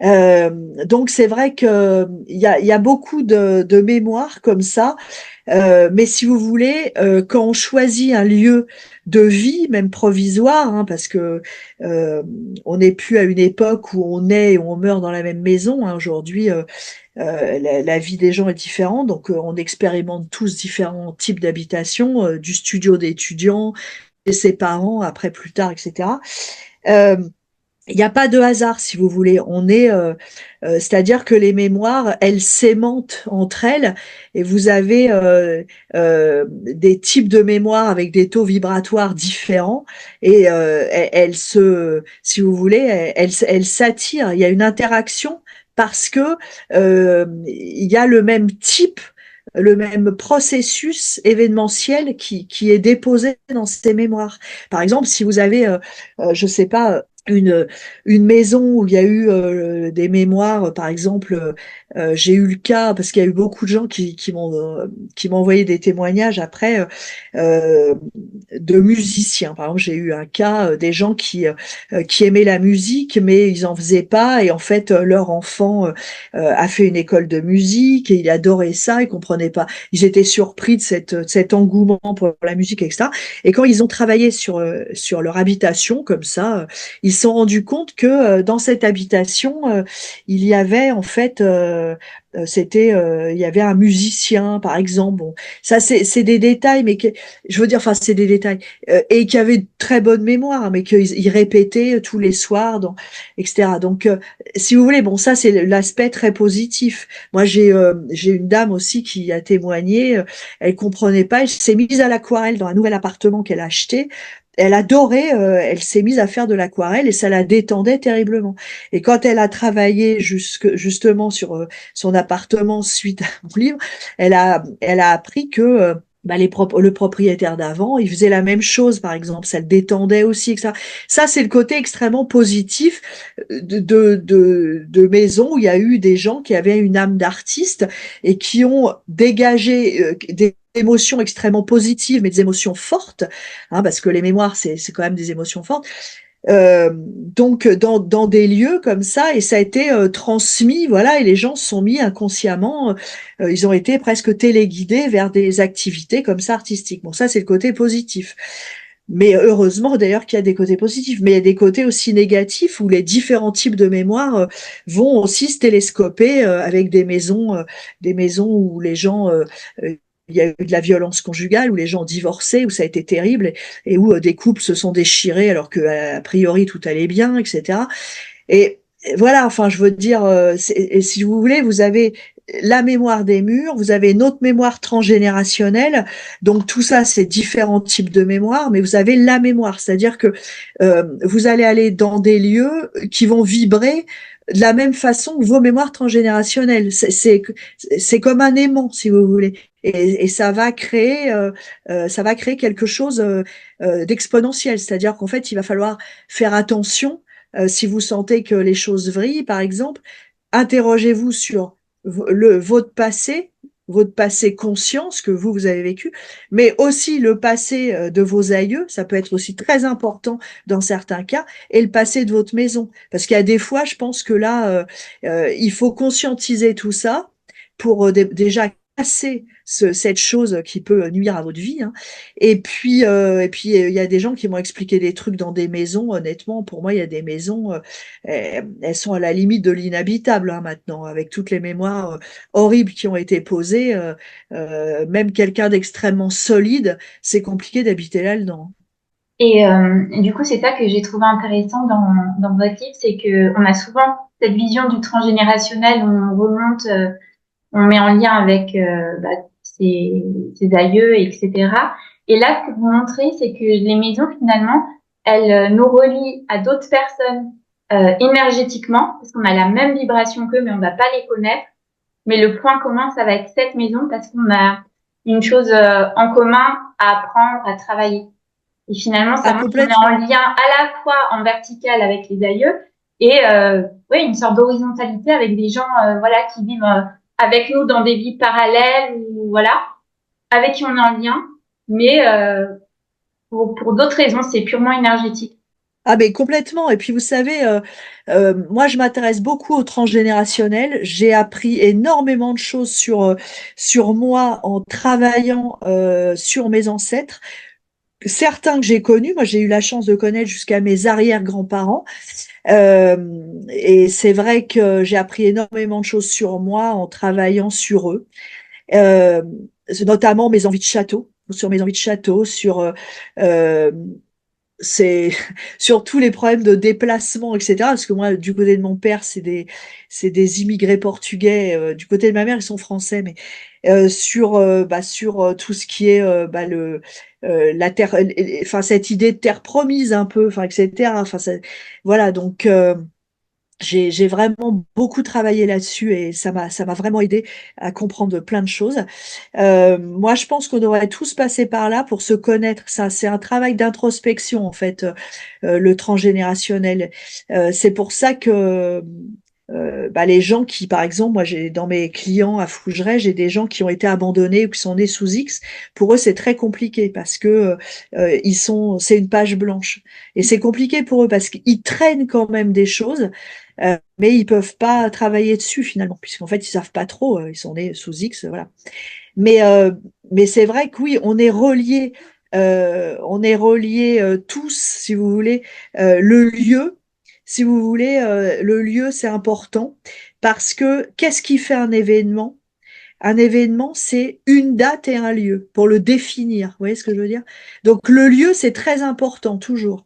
Euh, donc c'est vrai que il y a beaucoup de mémoires comme ça. Mais si vous voulez, quand on choisit un lieu de vie, même provisoire, hein, parce que on n'est plus à une époque où on naît et on meurt dans la même maison. Hein. Aujourd'hui, la vie des gens est différente, donc on expérimente tous différents types d'habitation, du studio d'étudiants, de ses parents, après plus tard, etc. Euh, il n'y a pas de hasard, si vous voulez. C'est-à-dire que les mémoires, elles s'aimantent entre elles, et vous avez des types de mémoires avec des taux vibratoires différents, et si vous voulez, elles s'attirent. Il y a une interaction parce que il y a le même type, le même processus événementiel qui est déposé dans ces mémoires. Par exemple, si vous avez, je sais pas, une maison où il y a eu des mémoires, par exemple, j'ai eu le cas parce qu'il y a eu beaucoup de gens qui m'ont envoyé des témoignages après de musiciens. Par exemple, j'ai eu un cas des gens qui aimaient la musique mais ils en faisaient pas et en fait leur enfant a fait une école de musique et il adorait ça, ils comprenaient pas, ils étaient surpris de cet engouement pour la musique, etc. Et quand ils ont travaillé sur leur habitation comme ça, ils se sont rendus compte que dans cette habitation, il y avait en fait, il y avait un musicien, par exemple. Bon, ça c'est des détails, mais je veux dire, enfin c'est des détails, et qui avait de très bonne mémoire, hein, mais qu'ils répétaient tous les soirs, etc. Donc, si vous voulez, bon, ça c'est l'aspect très positif. Moi, j'ai une dame aussi qui a témoigné. Elle comprenait pas, elle s'est mise à l'aquarelle dans un nouvel appartement qu'elle a acheté. Elle adorait, elle s'est mise à faire de l'aquarelle et ça la détendait terriblement. Et quand elle a travaillé justement sur son appartement suite à mon livre, elle a appris que bah, le propriétaire d'avant, il faisait la même chose, par exemple, ça le détendait aussi, etc. Ça, c'est le côté extrêmement positif de maisons où il y a eu des gens qui avaient une âme d'artiste et qui ont dégagé des émotions extrêmement positives, mais des émotions fortes, hein, parce que les mémoires, c'est quand même des émotions fortes. Donc dans des lieux comme ça, et ça a été transmis, voilà, et les gens se sont mis inconsciemment, ils ont été presque téléguidés vers des activités comme ça artistiques. Bon, ça c'est le côté positif. Mais heureusement d'ailleurs qu'il y a des côtés positifs, mais il y a des côtés aussi négatifs où les différents types de mémoire vont aussi se télescoper avec des maisons où les gens il y a eu de la violence conjugale, où les gens ont divorcé, où ça a été terrible, et où des couples se sont déchirés alors que a priori tout allait bien, etc. Et voilà, enfin, je veux dire, et si vous voulez, vous avez la mémoire des murs, vous avez une autre mémoire transgénérationnelle, donc tout ça, c'est différents types de mémoire, mais vous avez la mémoire, c'est-à-dire que vous allez aller dans des lieux qui vont vibrer de la même façon que vos mémoires transgénérationnelles. C'est comme un aimant, si vous voulez. Et ça va créer quelque chose d'exponentiel, c'est-à-dire qu'en fait, il va falloir faire attention si vous sentez que les choses vrillent, par exemple, interrogez-vous sur votre passé conscient, ce que vous avez vécu, mais aussi le passé de vos aïeux, ça peut être aussi très important dans certains cas, et le passé de votre maison. Parce qu'il y a des fois, je pense que là, il faut conscientiser tout ça pour déjà casser cette chose qui peut nuire à votre vie, hein. Et puis il y a des gens qui m'ont expliqué des trucs dans des maisons. Honnêtement, pour moi, il y a des maisons, elles sont à la limite de l'inhabitable, hein, maintenant, avec toutes les mémoires horribles qui ont été posées. Même quelqu'un d'extrêmement solide, c'est compliqué d'habiter là-dedans. Et du coup, c'est ça que j'ai trouvé intéressant dans votre livre, c'est que on a souvent cette vision du transgénérationnel où on remonte, on met en lien avec ses aïeux, etc. Et là, ce que vous montrez, c'est que les maisons, finalement, elles nous relient à d'autres personnes énergétiquement, parce qu'on a la même vibration qu'eux, mais on ne va pas les connaître. Mais le point commun, ça va être cette maison, parce qu'on a une chose en commun à apprendre, à travailler. Et finalement, ça Ah, montre qu'on est en complètement. lien à la fois en vertical avec les aïeux et ouais, une sorte d'horizontalité avec des gens voilà qui vivent avec nous dans des vies parallèles ou voilà avec qui on est en lien, mais pour d'autres raisons, c'est purement énergétique. Ah mais complètement. Et puis vous savez, moi je m'intéresse beaucoup au transgénérationnel. J'ai appris énormément de choses sur moi en travaillant sur mes ancêtres. Certains que j'ai connus, moi j'ai eu la chance de connaître jusqu'à mes arrière-grands-parents. Euh, et c'est vrai que j'ai appris énormément de choses sur moi en travaillant sur eux. Euh, Notamment mes envies de château, sur mes envies de château, euh, c'est sur tous les problèmes de déplacement, etc. Parce que moi, du côté de mon père, c'est des immigrés portugais. Du côté de ma mère, ils sont français, mais sur tout ce qui est la terre, enfin cette idée de terre promise un peu, enfin etc. Enfin voilà donc. J'ai vraiment beaucoup travaillé là-dessus et ça m'a vraiment aidé à comprendre plein de choses. Moi, je pense qu'on devrait tous passer par là pour se connaître. Ça, c'est un travail d'introspection en fait, le transgénérationnel. C'est pour ça que les gens qui, par exemple, moi, j'ai dans mes clients à Fougeray, j'ai des gens qui ont été abandonnés ou qui sont nés sous X. Pour eux, c'est très compliqué parce que c'est une page blanche et c'est compliqué pour eux parce qu'ils traînent quand même des choses. Mais ils peuvent pas travailler dessus finalement, puisqu'en fait ils savent pas trop, ils sont nés sous X, voilà. Mais euh, mais c'est vrai que oui, on est reliés tous, si vous voulez, le lieu, si vous voulez, le lieu c'est important parce que qu'est-ce qui fait un événement? Un événement, c'est une date et un lieu pour le définir. Vous voyez ce que je veux dire? Donc le lieu, c'est très important toujours.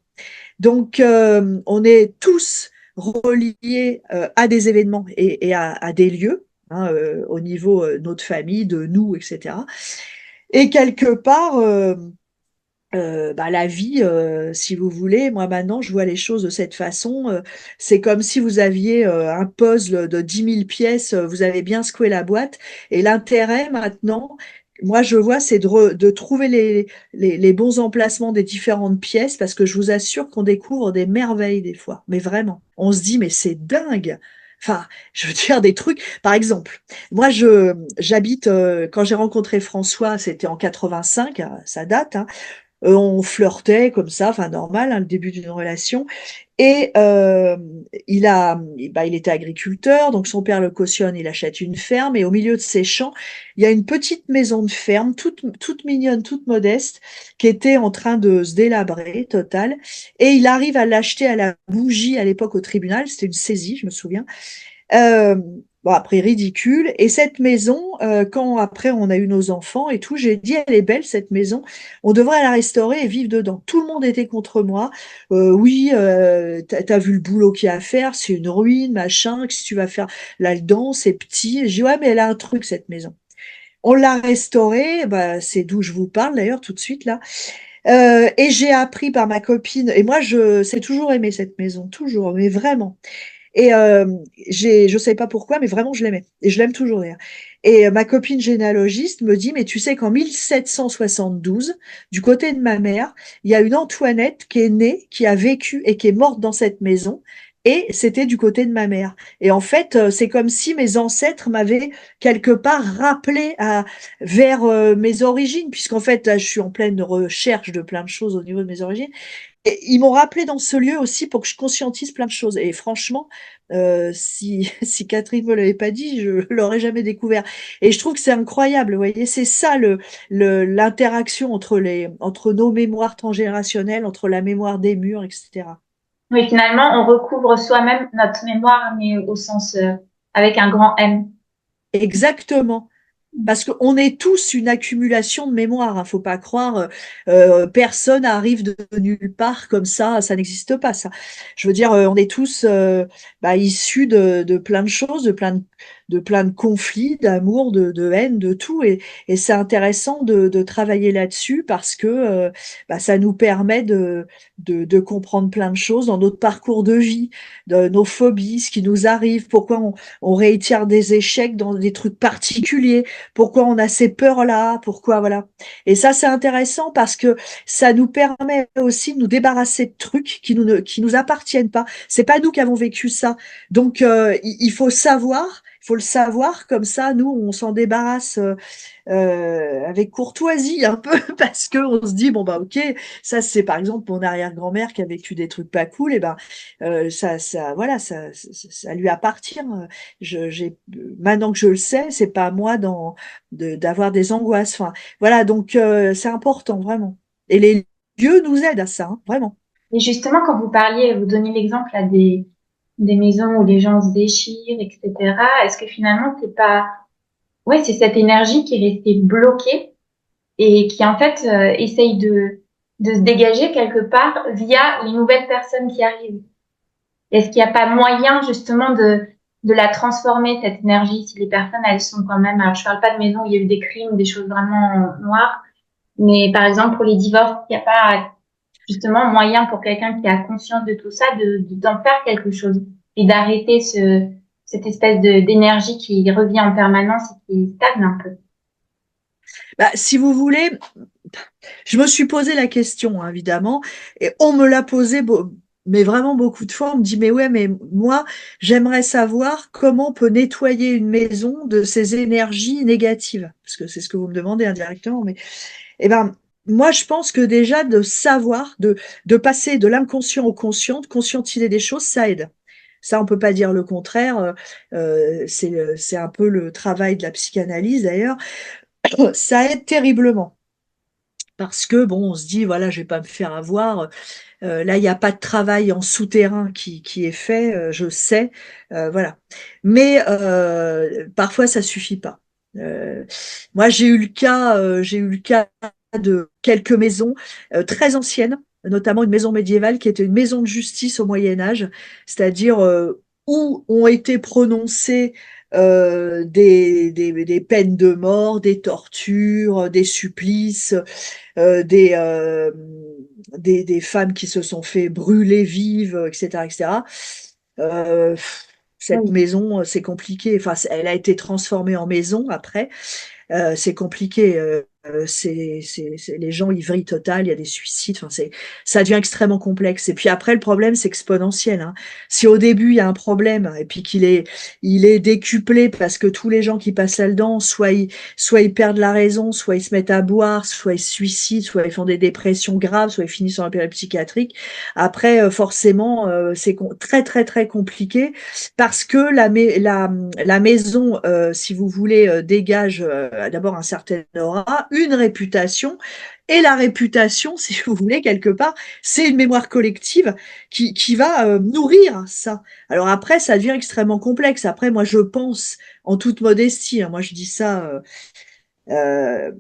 Donc, on est tous reliés à des événements et à des lieux, hein, au niveau de notre famille, de nous, etc. Et quelque part, la vie, si vous voulez, moi maintenant, je vois les choses de cette façon. C'est comme si vous aviez un puzzle de 10 000 pièces, vous avez bien secoué la boîte. Et l'intérêt maintenant, moi je vois, c'est de trouver les bons emplacements des différentes pièces, parce que je vous assure qu'on découvre des merveilles des fois. Mais vraiment, on se dit, mais c'est dingue. Enfin, je veux dire des trucs. Par exemple, moi, j'habite, quand j'ai rencontré François, c'était en 85, hein, ça date, hein, on flirtait comme ça, enfin normal, hein, le début d'une relation. Et il était agriculteur, donc son père le cautionne, il achète une ferme, et au milieu de ses champs, il y a une petite maison de ferme, toute mignonne, toute modeste, qui était en train de se délabrer, total. Et il arrive à l'acheter à la bougie à l'époque au tribunal, c'était une saisie, je me souviens. Euh, bon, après, ridicule. Et cette maison, quand après on a eu nos enfants et tout, j'ai dit, elle est belle cette maison, on devrait la restaurer et vivre dedans. Tout le monde était contre moi. Oui, t'as vu le boulot qu'il y a à faire, c'est une ruine, machin, qu'est-ce que tu vas faire là-dedans, c'est petit. J'ai dit, ouais, mais elle a un truc, cette maison. On l'a restaurée, bah, c'est d'où je vous parle d'ailleurs tout de suite là. Et j'ai appris par ma copine, et moi je c'est toujours aimé cette maison, toujours, mais vraiment. Et je sais pas pourquoi, mais vraiment, je l'aimais. Et je l'aime toujours d'ailleurs. Et ma copine généalogiste me dit, mais tu sais qu'en 1772, du côté de ma mère, il y a une Antoinette qui est née, qui a vécu et qui est morte dans cette maison. Et c'était du côté de ma mère. Et en fait, c'est comme si mes ancêtres m'avaient quelque part rappelé vers mes origines, puisqu'en fait, là, je suis en pleine recherche de plein de choses au niveau de mes origines. ils m'ont rappelé dans ce lieu aussi pour que je conscientise plein de choses. Et franchement, si Catherine me l'avait pas dit, je l'aurais jamais découvert. Et je trouve que c'est incroyable. Vous voyez, c'est ça l'interaction entre nos mémoires transgénérationnelles, entre la mémoire des murs, etc. Oui, finalement, on recouvre soi-même notre mémoire, mais au sens avec un grand M. Exactement. Parce qu'on est tous une accumulation de mémoire, hein, faut pas croire. Personne arrive de nulle part comme ça n'existe pas ça. Je veux dire, on est tous issus de plein de choses, de plein de conflits, d'amour, de haine, de tout. Et c'est intéressant de travailler là-dessus parce que ça nous permet de comprendre plein de choses dans notre parcours de vie, de nos phobies, ce qui nous arrive, pourquoi on réitère des échecs dans des trucs particuliers, pourquoi on a ces peurs-là, pourquoi, voilà. Et ça, c'est intéressant parce que ça nous permet aussi de nous débarrasser de trucs qui nous appartiennent pas. C'est pas nous qui avons vécu ça. Donc, il faut savoir, il faut le savoir, comme ça, nous, on s'en débarrasse avec courtoisie un peu, parce que on se dit, bon, bah, ok, ça, c'est par exemple mon arrière-grand-mère qui a vécu des trucs pas cool, et ben, voilà, ça lui appartient. Maintenant que je le sais, c'est pas à moi d'avoir des angoisses. Enfin, voilà, donc c'est important vraiment. Et les lieux nous aident à ça, hein, vraiment. Et justement, quand vous parliez, vous donniez l'exemple là des maisons où les gens se déchirent, etc. Est-ce que finalement, c'est pas, ouais, c'est cette énergie qui est restée bloquée et qui en fait essaye de se dégager quelque part via les nouvelles personnes qui arrivent. Est-ce qu'il n'y a pas moyen justement de la transformer, cette énergie, si les personnes, elles sont quand même, alors je parle pas de maisons où il y a eu des crimes, des choses vraiment noires, mais par exemple pour les divorces, il n'y a pas justement moyen pour quelqu'un qui a conscience de tout ça d'en faire quelque chose et d'arrêter cette espèce d'énergie qui revient en permanence et qui stagne un peu. Bah, si vous voulez, je me suis posé la question, hein, évidemment, et on me l'a posé, mais vraiment beaucoup de fois. On me dit, mais ouais, mais moi, j'aimerais savoir comment on peut nettoyer une maison de ces énergies négatives, parce que c'est ce que vous me demandez indirectement. Mais, eh ben, moi, je pense que déjà de savoir, de passer de l'inconscient au conscient, de conscientiser des choses, ça aide. Ça, on peut pas dire le contraire. C'est un peu le travail de la psychanalyse d'ailleurs. Ça aide terriblement. Parce que bon, on se dit voilà, je vais pas me faire avoir. Là, il n'y a pas de travail en souterrain qui est fait, je sais, voilà. Mais parfois, ça suffit pas. Euh, Moi, j'ai eu le cas de quelques maisons très anciennes, notamment une maison médiévale qui était une maison de justice au Moyen Âge, c'est-à-dire où ont été prononcées des peines de mort, des tortures, des supplices, euh, des, euh, des femmes qui se sont fait brûler vives, etc., etc. Euh, cette Oui. maison, c'est compliqué. Enfin, elle a été transformée en maison après. C'est compliqué. Les gens ivris total, il y a des suicides. Enfin, ça devient extrêmement complexe. Et puis après, le problème, c'est exponentiel. Hein. Si au début il y a un problème et puis il est décuplé parce que tous les gens qui passent là-dedans, soit ils perdent la raison, soit ils se mettent à boire, soit ils se suicident, soit ils font des dépressions graves, soit ils finissent en période psychiatrique. Après, forcément, c'est très très très compliqué parce que la maison, si vous voulez, dégage d'abord un certain aura, une réputation, et la réputation, si vous voulez, quelque part, c'est une mémoire collective qui va nourrir ça. Alors après, ça devient extrêmement complexe. Après, moi, je pense, en toute modestie, hein, moi je dis ça, euh,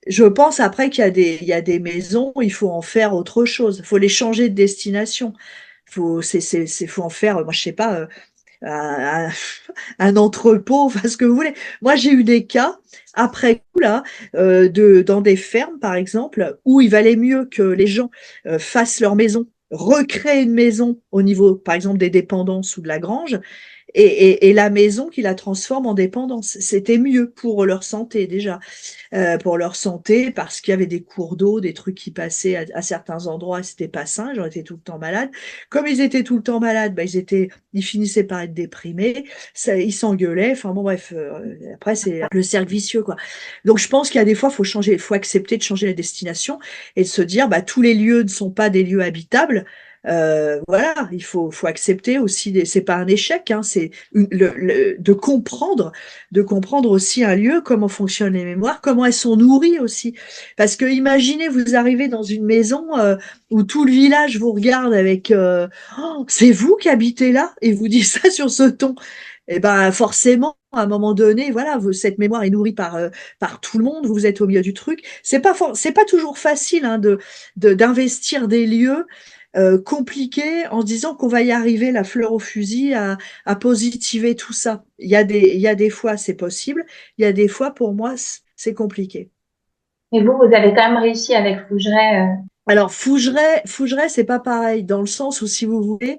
je pense après il y a des maisons, il faut en faire autre chose. Il faut les changer de destination. Faut en faire, moi je sais pas, un, un entrepôt, enfin ce que vous voulez. Moi, j'ai eu des cas après coup là, dans des fermes par exemple, où il valait mieux que les gens fassent leur maison, recréent une maison au niveau, par exemple, des dépendances ou de la grange, et la maison qui la transforme en dépendance. C'était mieux pour leur santé déjà, pour leur santé parce qu'il y avait des cours d'eau, des trucs qui passaient à certains endroits, c'était pas sain, j'en étais tout le temps malade. Comme ils étaient tout le temps malades, bah, ils finissaient par être déprimés, ça, ils s'engueulaient, enfin bon bref, après c'est le cercle vicieux quoi. Donc je pense qu'il y a des fois, faut accepter de changer la destination et de se dire, bah tous les lieux ne sont pas des lieux habitables. Voilà, faut accepter aussi. C'est pas un échec, hein, c'est de comprendre aussi un lieu, comment fonctionnent les mémoires, comment elles sont nourries aussi. Parce que imaginez, vous arrivez dans une maison où tout le village vous regarde avec oh, c'est vous qui habitez là et vous dit ça sur ce ton. Et ben forcément, à un moment donné, voilà, cette mémoire est nourrie par tout le monde. Vous êtes au milieu du truc. C'est pas toujours facile hein, d'investir des lieux compliqué en se disant qu'on va y arriver la fleur au fusil à positiver tout ça. Il y a des fois c'est possible, il y a des fois pour moi c'est compliqué. Et vous avez quand même réussi avec Fougeray. Alors Fougeray c'est pas pareil dans le sens où si vous voulez,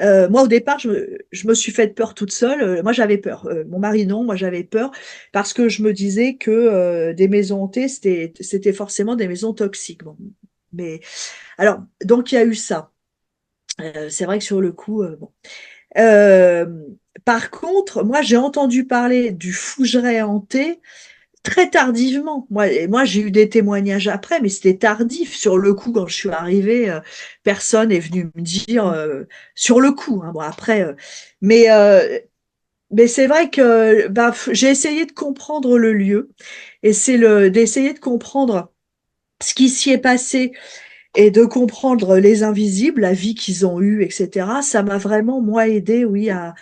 moi au départ je me suis fait peur toute seule. Moi j'avais peur. Mon mari non, moi j'avais peur parce que je me disais que des maisons hantées c'était forcément des maisons toxiques. Bon, mais alors donc il y a eu ça. C'est vrai que sur le coup, bon. Euh, Par contre, moi, j'ai entendu parler du Fougeray hanté très tardivement. Moi, j'ai eu des témoignages après, mais c'était tardif. Sur le coup, quand je suis arrivée, personne est venu me dire sur le coup. Hein, bon, après, mais mais c'est vrai que bah, j'ai essayé de comprendre le lieu et c'est d'essayer de comprendre ce qui s'y est passé et de comprendre les invisibles, la vie qu'ils ont eue, etc. Ça m'a vraiment, moi, aidé, oui, à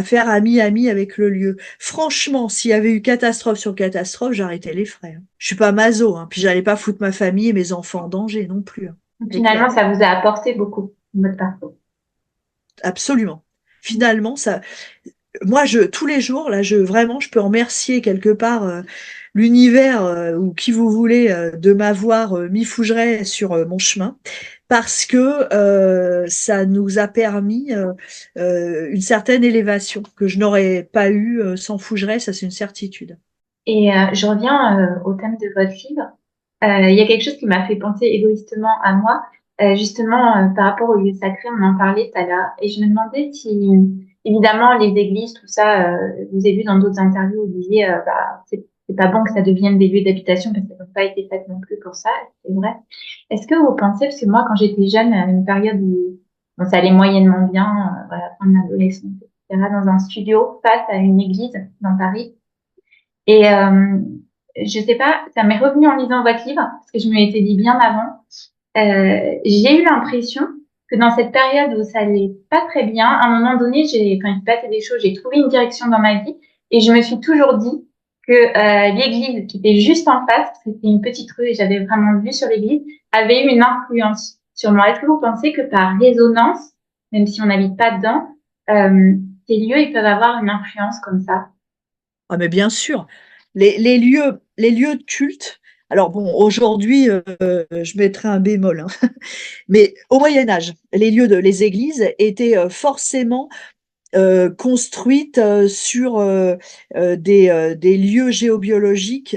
faire ami-ami avec le lieu. Franchement, s'il y avait eu catastrophe sur catastrophe, j'arrêtais les frais. Hein. Je suis pas maso, hein, puis j'allais pas foutre ma famille et mes enfants en danger non plus. Hein. C'est Finalement, clair. ça vous a apporté beaucoup, votre parcours. Absolument. Finalement, ça, moi, tous les jours, là, vraiment, je peux remercier quelque part l'univers ou qui vous voulez de m'avoir mis Fougeray sur mon chemin parce que ça nous a permis une certaine élévation que je n'aurais pas eu sans Fougeray, ça c'est une certitude. Et je reviens au thème de votre livre. Il y a quelque chose qui m'a fait penser égoïstement à moi, justement par rapport au lieu sacré, on en parlait tout à l'heure, et je me demandais si, évidemment, les églises, tout ça, vous avez vu dans d'autres interviews, vous disiez, bah, c'est pas bon que ça devienne des lieux d'habitation parce qu'elles n'ont pas été faites non plus pour ça, c'est vrai. Est-ce que vous pensez, parce que moi, quand j'étais jeune, à une période où bon, ça allait moyennement bien, voilà, fin de l'adolescence, etc., dans un studio face à une église dans Paris, et je sais pas, ça m'est revenu en lisant votre livre, parce que je me l'étais dit bien avant. J'ai eu l'impression que dans cette période où ça allait pas très bien, à un moment donné, quand il se passait des choses, j'ai trouvé une direction dans ma vie, et je me suis toujours dit que l'église qui était juste en face, parce que c'était une petite rue et j'avais vraiment vue sur l'église, avait eu une influence sur moi. Est-ce que vous pensez que par résonance, même si on n'habite pas dedans, ces lieux, ils peuvent avoir une influence comme ça? Ah mais bien sûr, les lieux de culte. Alors bon, aujourd'hui, je mettrai un bémol, hein, mais au Moyen Âge, les églises étaient forcément construite sur des lieux géobiologiques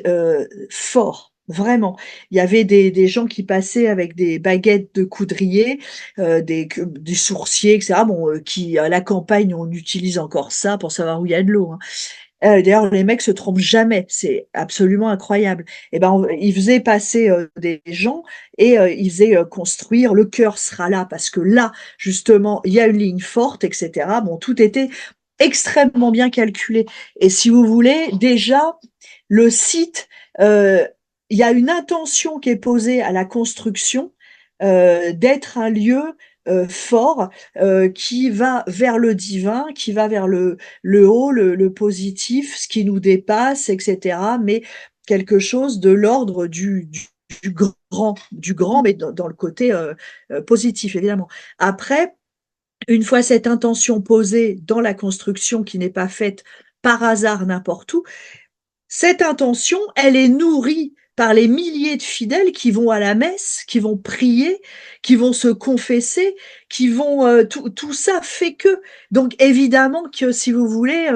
forts. Vraiment. Il y avait des gens qui passaient avec des baguettes de coudrier, des sourciers, etc. Bon, qui à la campagne, on utilise encore ça pour savoir où il y a de l'eau. Hein. D'ailleurs, les mecs se trompent jamais, c'est absolument incroyable. Et ben, ils faisaient passer des gens et ils faisaient construire. Le cœur sera là parce que là, justement, il y a une ligne forte, etc. Bon, tout était extrêmement bien calculé. Et si vous voulez, déjà, le site, euh, il y a une intention qui est posée à la construction d'être un lieu fort qui va vers le divin, qui va vers le haut, le positif, ce qui nous dépasse, etc. Mais quelque chose de l'ordre du grand, mais dans le côté positif, évidemment. Après, une fois cette intention posée dans la construction qui n'est pas faite par hasard n'importe où, cette intention, elle est nourrie par les milliers de fidèles qui vont à la messe, qui vont prier, qui vont se confesser, qui vont tout ça fait que. Donc évidemment que si vous voulez,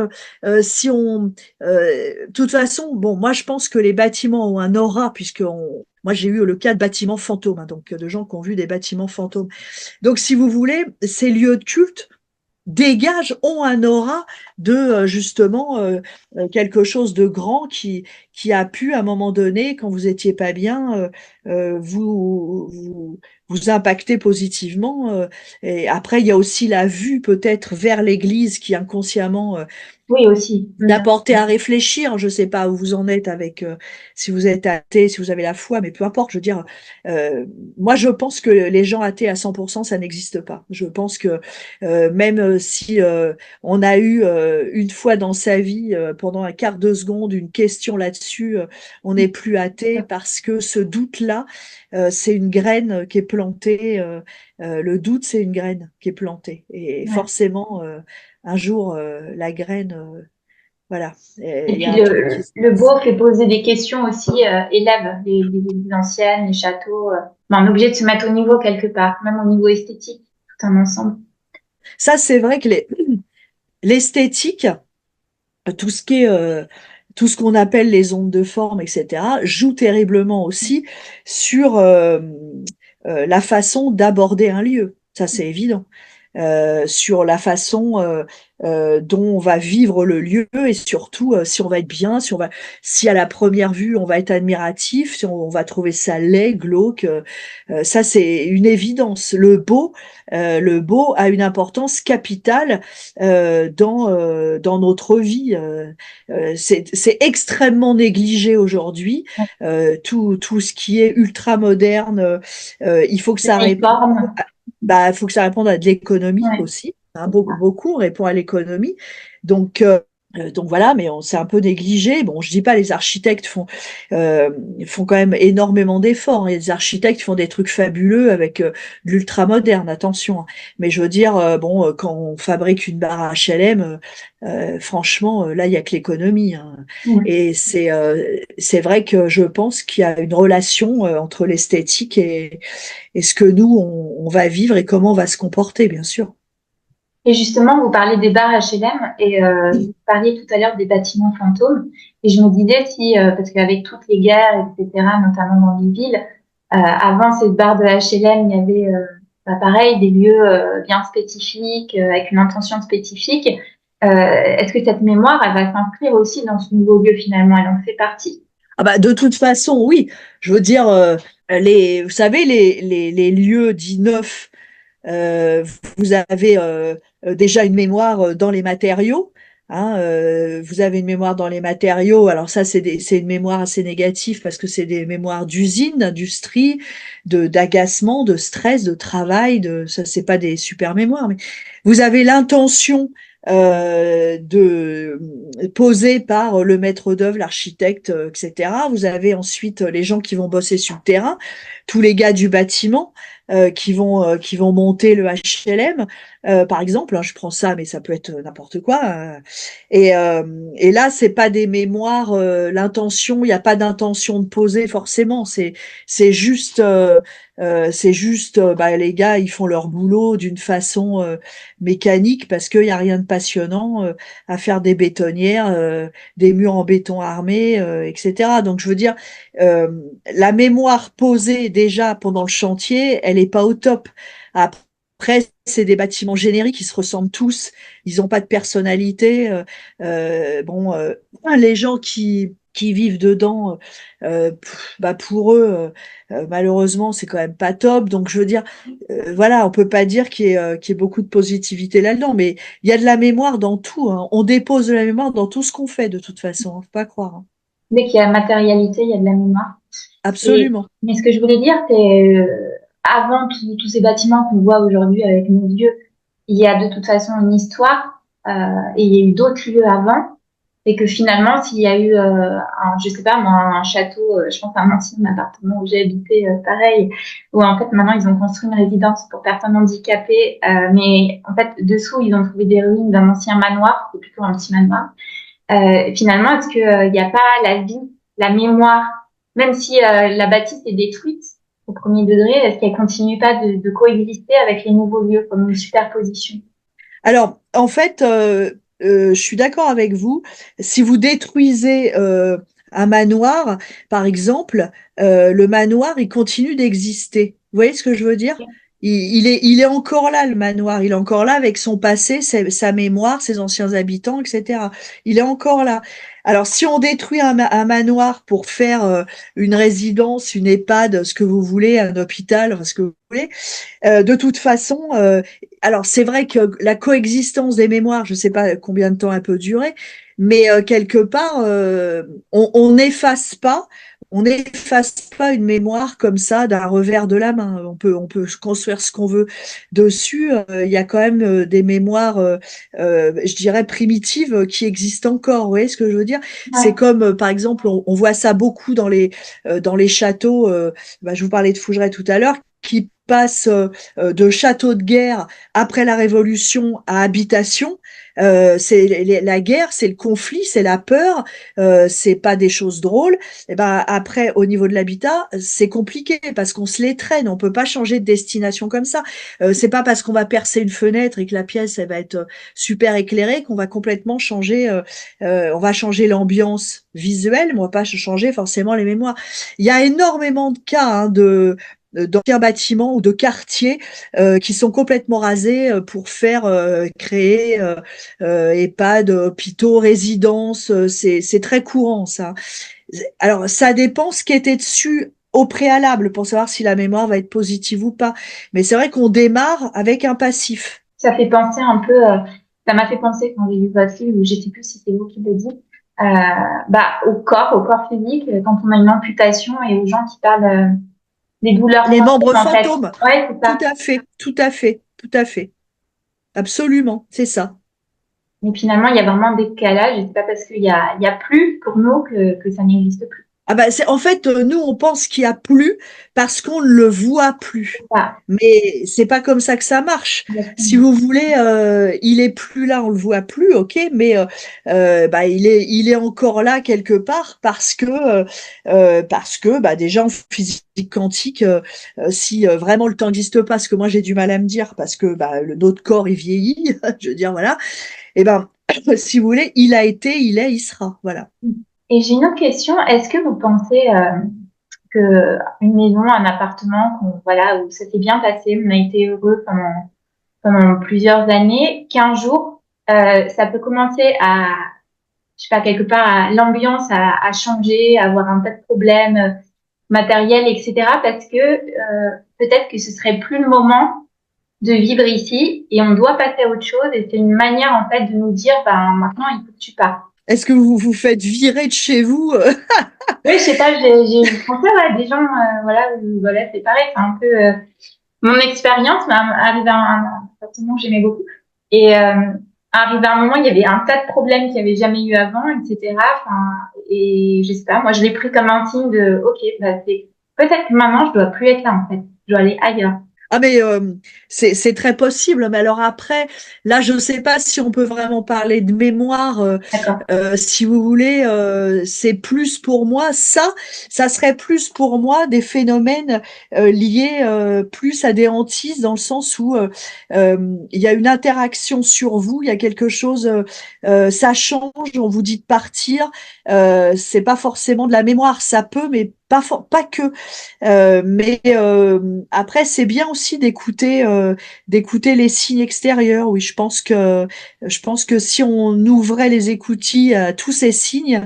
si on, de toute façon, bon, moi je pense que les bâtiments ont un aura moi j'ai eu le cas de bâtiments fantômes, hein, donc de gens qui ont vu des bâtiments fantômes. Donc si vous voulez, ces lieux de culte dégagent, ont un aura de justement quelque chose de grand qui a pu à un moment donné, quand vous étiez pas bien, vous impacter positivement. Et après, il y a aussi la vue peut-être vers l'Église qui inconsciemment Oui, aussi. d'apporter à réfléchir. Je sais pas où vous en êtes avec, si vous êtes athée, si vous avez la foi, mais peu importe. Je veux dire, moi, je pense que les gens athées à 100%, ça n'existe pas. Je pense que même si on a eu une fois dans sa vie, pendant un quart de seconde, une question là-dessus, on n'est plus athée parce que ce doute-là, c'est une graine qui est plantée. Le doute, c'est une graine qui est plantée, et Ouais. forcément, un jour, la graine voilà, Et il y puis a un truc qui se le passe. beau fait poser des questions aussi, élève les églises anciennes, les châteaux. Ben, on est obligé de se mettre au niveau quelque part, même au niveau esthétique, tout un ensemble. Ça, c'est vrai que l'esthétique, tout ce qui est, tout ce qu'on appelle les ondes de forme, etc., joue terriblement aussi sur la façon d'aborder un lieu. Ça, c'est évident. Sur la façon dont on va vivre le lieu, et surtout si on va être bien, si à la première vue on va être admiratif, si on va trouver ça laid, glauque, ça c'est une évidence. Le beau a une importance capitale dans notre vie. C'est extrêmement négligé aujourd'hui. Tout ce qui est ultra moderne, il faut que ça Les réponde. formes. Bah, il faut que ça réponde à de l'économie Ouais. aussi. Hein, beaucoup répond à l'économie. Donc, donc voilà, mais c'est un peu négligé. Bon, je dis pas, les architectes font quand même énormément d'efforts. Et les architectes font des trucs fabuleux avec de l'ultra moderne, attention, hein. Mais je veux dire, bon, quand on fabrique une barre à HLM, franchement, là, il y a que l'économie, hein. Ouais. Et c'est vrai que je pense qu'il y a une relation entre l'esthétique et ce que nous, on va vivre et comment on va se comporter, bien sûr. Et justement, vous parlez des bars HLM et vous parliez tout à l'heure des bâtiments fantômes. Et je me disais si, parce qu'avec toutes les guerres, etc., notamment dans les villes, avant ces bars de HLM, il y avait, bah, pareil, des lieux bien spécifiques, avec une intention spécifique. Est-ce que cette mémoire, elle va s'inscrire aussi dans ce nouveau lieu finalement? Elle en fait partie? Ah bah, de toute façon, oui. Je veux dire, vous savez, les lieux dits neufs, vous avez déjà une mémoire dans les matériaux. Hein, vous avez une mémoire dans les matériaux. Alors ça, c'est une mémoire assez négative parce que c'est des mémoires d'usine, d'industrie, d'agacement, de stress, de travail. Ça, c'est pas des super mémoires, mais vous avez l'intention de posée par le maître d'œuvre, l'architecte, etc. Vous avez ensuite les gens qui vont bosser sur le terrain, tous les gars du bâtiment qui vont monter le HLM, par exemple. Hein, je prends ça, mais ça peut être n'importe quoi. Et là, c'est pas des mémoires. L'intention, il n'y a pas d'intention de poser forcément. C'est juste, bah, les gars, ils font leur boulot d'une façon mécanique parce qu'il y a rien de passionnant à faire des bétonnières, des murs en béton armé, etc. Donc, je veux dire, euh, la mémoire posée déjà pendant le chantier, elle est pas au top. Après, c'est des bâtiments génériques, ils se ressemblent tous, ils n'ont pas de personnalité. Bon, les gens qui vivent dedans, bah pour eux, malheureusement, c'est quand même pas top. Donc, je veux dire, voilà, on peut pas dire qu'il y ait beaucoup de positivité là-dedans, mais il y a de la mémoire dans tout, hein. On dépose de la mémoire dans tout ce qu'on fait, de toute façon, hein, faut pas croire, hein. Dès qu'il y a matérialité, il y a de la mémoire. Et, Absolument. mais ce que je voulais dire, c'est avant tous ces bâtiments qu'on voit aujourd'hui avec nos yeux, il y a de toute façon une histoire et il y a eu d'autres lieux avant. Et que finalement, s'il y a eu, je sais pas moi, un château, je pense à un ancien appartement où j'ai habité, pareil, où en fait maintenant ils ont construit une résidence pour personnes handicapées, mais en fait dessous ils ont trouvé des ruines d'un ancien manoir, c'est plutôt un petit manoir. Finalement, est-ce que il n'y a pas la vie, la mémoire même si la bâtisse est détruite au premier degré, est-ce qu'elle continue pas de coexister avec les nouveaux lieux comme une superposition? Alors, en fait, je suis d'accord avec vous. Si vous détruisez un manoir, par exemple, le manoir, il continue d'exister. Vous voyez ce que je veux dire? Il est encore là, le manoir. Il est encore là avec son passé, sa mémoire, ses anciens habitants, etc. Il est encore là. Alors, si on détruit un manoir pour faire une résidence, une EHPAD, ce que vous voulez, un hôpital, enfin, ce que vous voulez, de toute façon, alors c'est vrai que la coexistence des mémoires, je ne sais pas combien de temps elle peut durer, mais quelque part, on n'efface pas une mémoire comme ça d'un revers de la main. On peut construire ce qu'on veut dessus. Il y a quand même des mémoires, je dirais primitives, qui existent encore. Vous voyez ce que je veux dire? C'est Ouais. comme, par exemple, on voit ça beaucoup dans les châteaux. Je vous parlais de Fougeray tout à l'heure, qui passe de château de guerre après la Révolution à habitation. La guerre, c'est le conflit, c'est la peur, c'est pas des choses drôles. Et ben après, au niveau de l'habitat, c'est compliqué parce qu'on se les traîne, on peut pas changer de destination comme ça. C'est pas parce qu'on va percer une fenêtre et que la pièce elle va être super éclairée qu'on va complètement changer. On va changer l'ambiance visuelle, mais on va pas changer forcément les mémoires. Il y a énormément de cas d'anciens bâtiments ou de quartiers qui sont complètement rasés pour faire créer EHPAD, hôpitaux, résidences. C'est très courant ça. Alors ça dépend ce qui était dessus au préalable pour savoir si la mémoire va être positive ou pas. Mais c'est vrai qu'on démarre avec un passif. Ça fait penser un peu, ça m'a fait penser quand j'ai vu votre film, je sais plus si c'est vous qui le dites, au corps physique, quand on a une amputation et aux gens qui parlent des douleurs Les membres fantômes en fait. fantômes, Ouais, c'est tout ça. à fait, tout à fait, tout à fait. Absolument, c'est ça. Mais finalement, il y a vraiment un décalage et c'est pas parce il y a plus pour nous que ça n'existe plus. Ah bah c'est en fait nous on pense qu'il y a plus parce qu'on ne le voit plus. C'est ça. Mais c'est pas comme ça que ça marche. Si Exactement. vous voulez, il est plus là, on le voit plus, ok, mais il est encore là quelque part parce que déjà en physique quantique, si vraiment le temps n'existe pas, ce que moi j'ai du mal à me dire, parce que notre corps il vieillit, je veux dire voilà. Et ben si vous voulez, il a été, il est, il sera, voilà. Et j'ai une autre question. Est-ce que vous pensez que une maison, un appartement, voilà, où ça s'est bien passé, on a été heureux pendant plusieurs années, qu'un jour, ça peut commencer je sais pas, quelque part, l'ambiance à changer, à avoir un tas de problèmes matériels, etc. Parce que peut-être que ce serait plus le moment de vivre ici et on doit passer à autre chose. Et c'est une manière en fait de nous dire, ben maintenant il faut que tu partes. Est-ce que vous vous faites virer de chez vous Oui, je sais pas, j'ai pensé à des gens, voilà, voilà, c'est pareil, c'est un peu mon expérience, mais arrivé à un appartement que j'aimais beaucoup. Et arrivé à un moment, il y avait un tas de problèmes qu'il n'y avait jamais eu avant, etc. Enfin, et je sais pas, moi je l'ai pris comme un signe de, ok, bah c'est peut-être que maintenant je dois plus être là en fait, je dois aller ailleurs. Ah mais c'est très possible. Mais alors après, là je ne sais pas si on peut vraiment parler de mémoire. D'accord. Si vous voulez, c'est plus pour moi ça serait plus pour moi des phénomènes liés plus à des hantises dans le sens où il y a une interaction sur vous, il y a quelque chose, ça change. On vous dit de partir, c'est pas forcément de la mémoire, ça peut, mais pas que. Mais après, c'est bien aussi d'écouter les signes extérieurs. Oui, je pense que si on ouvrait les écoutilles à tous ces signes,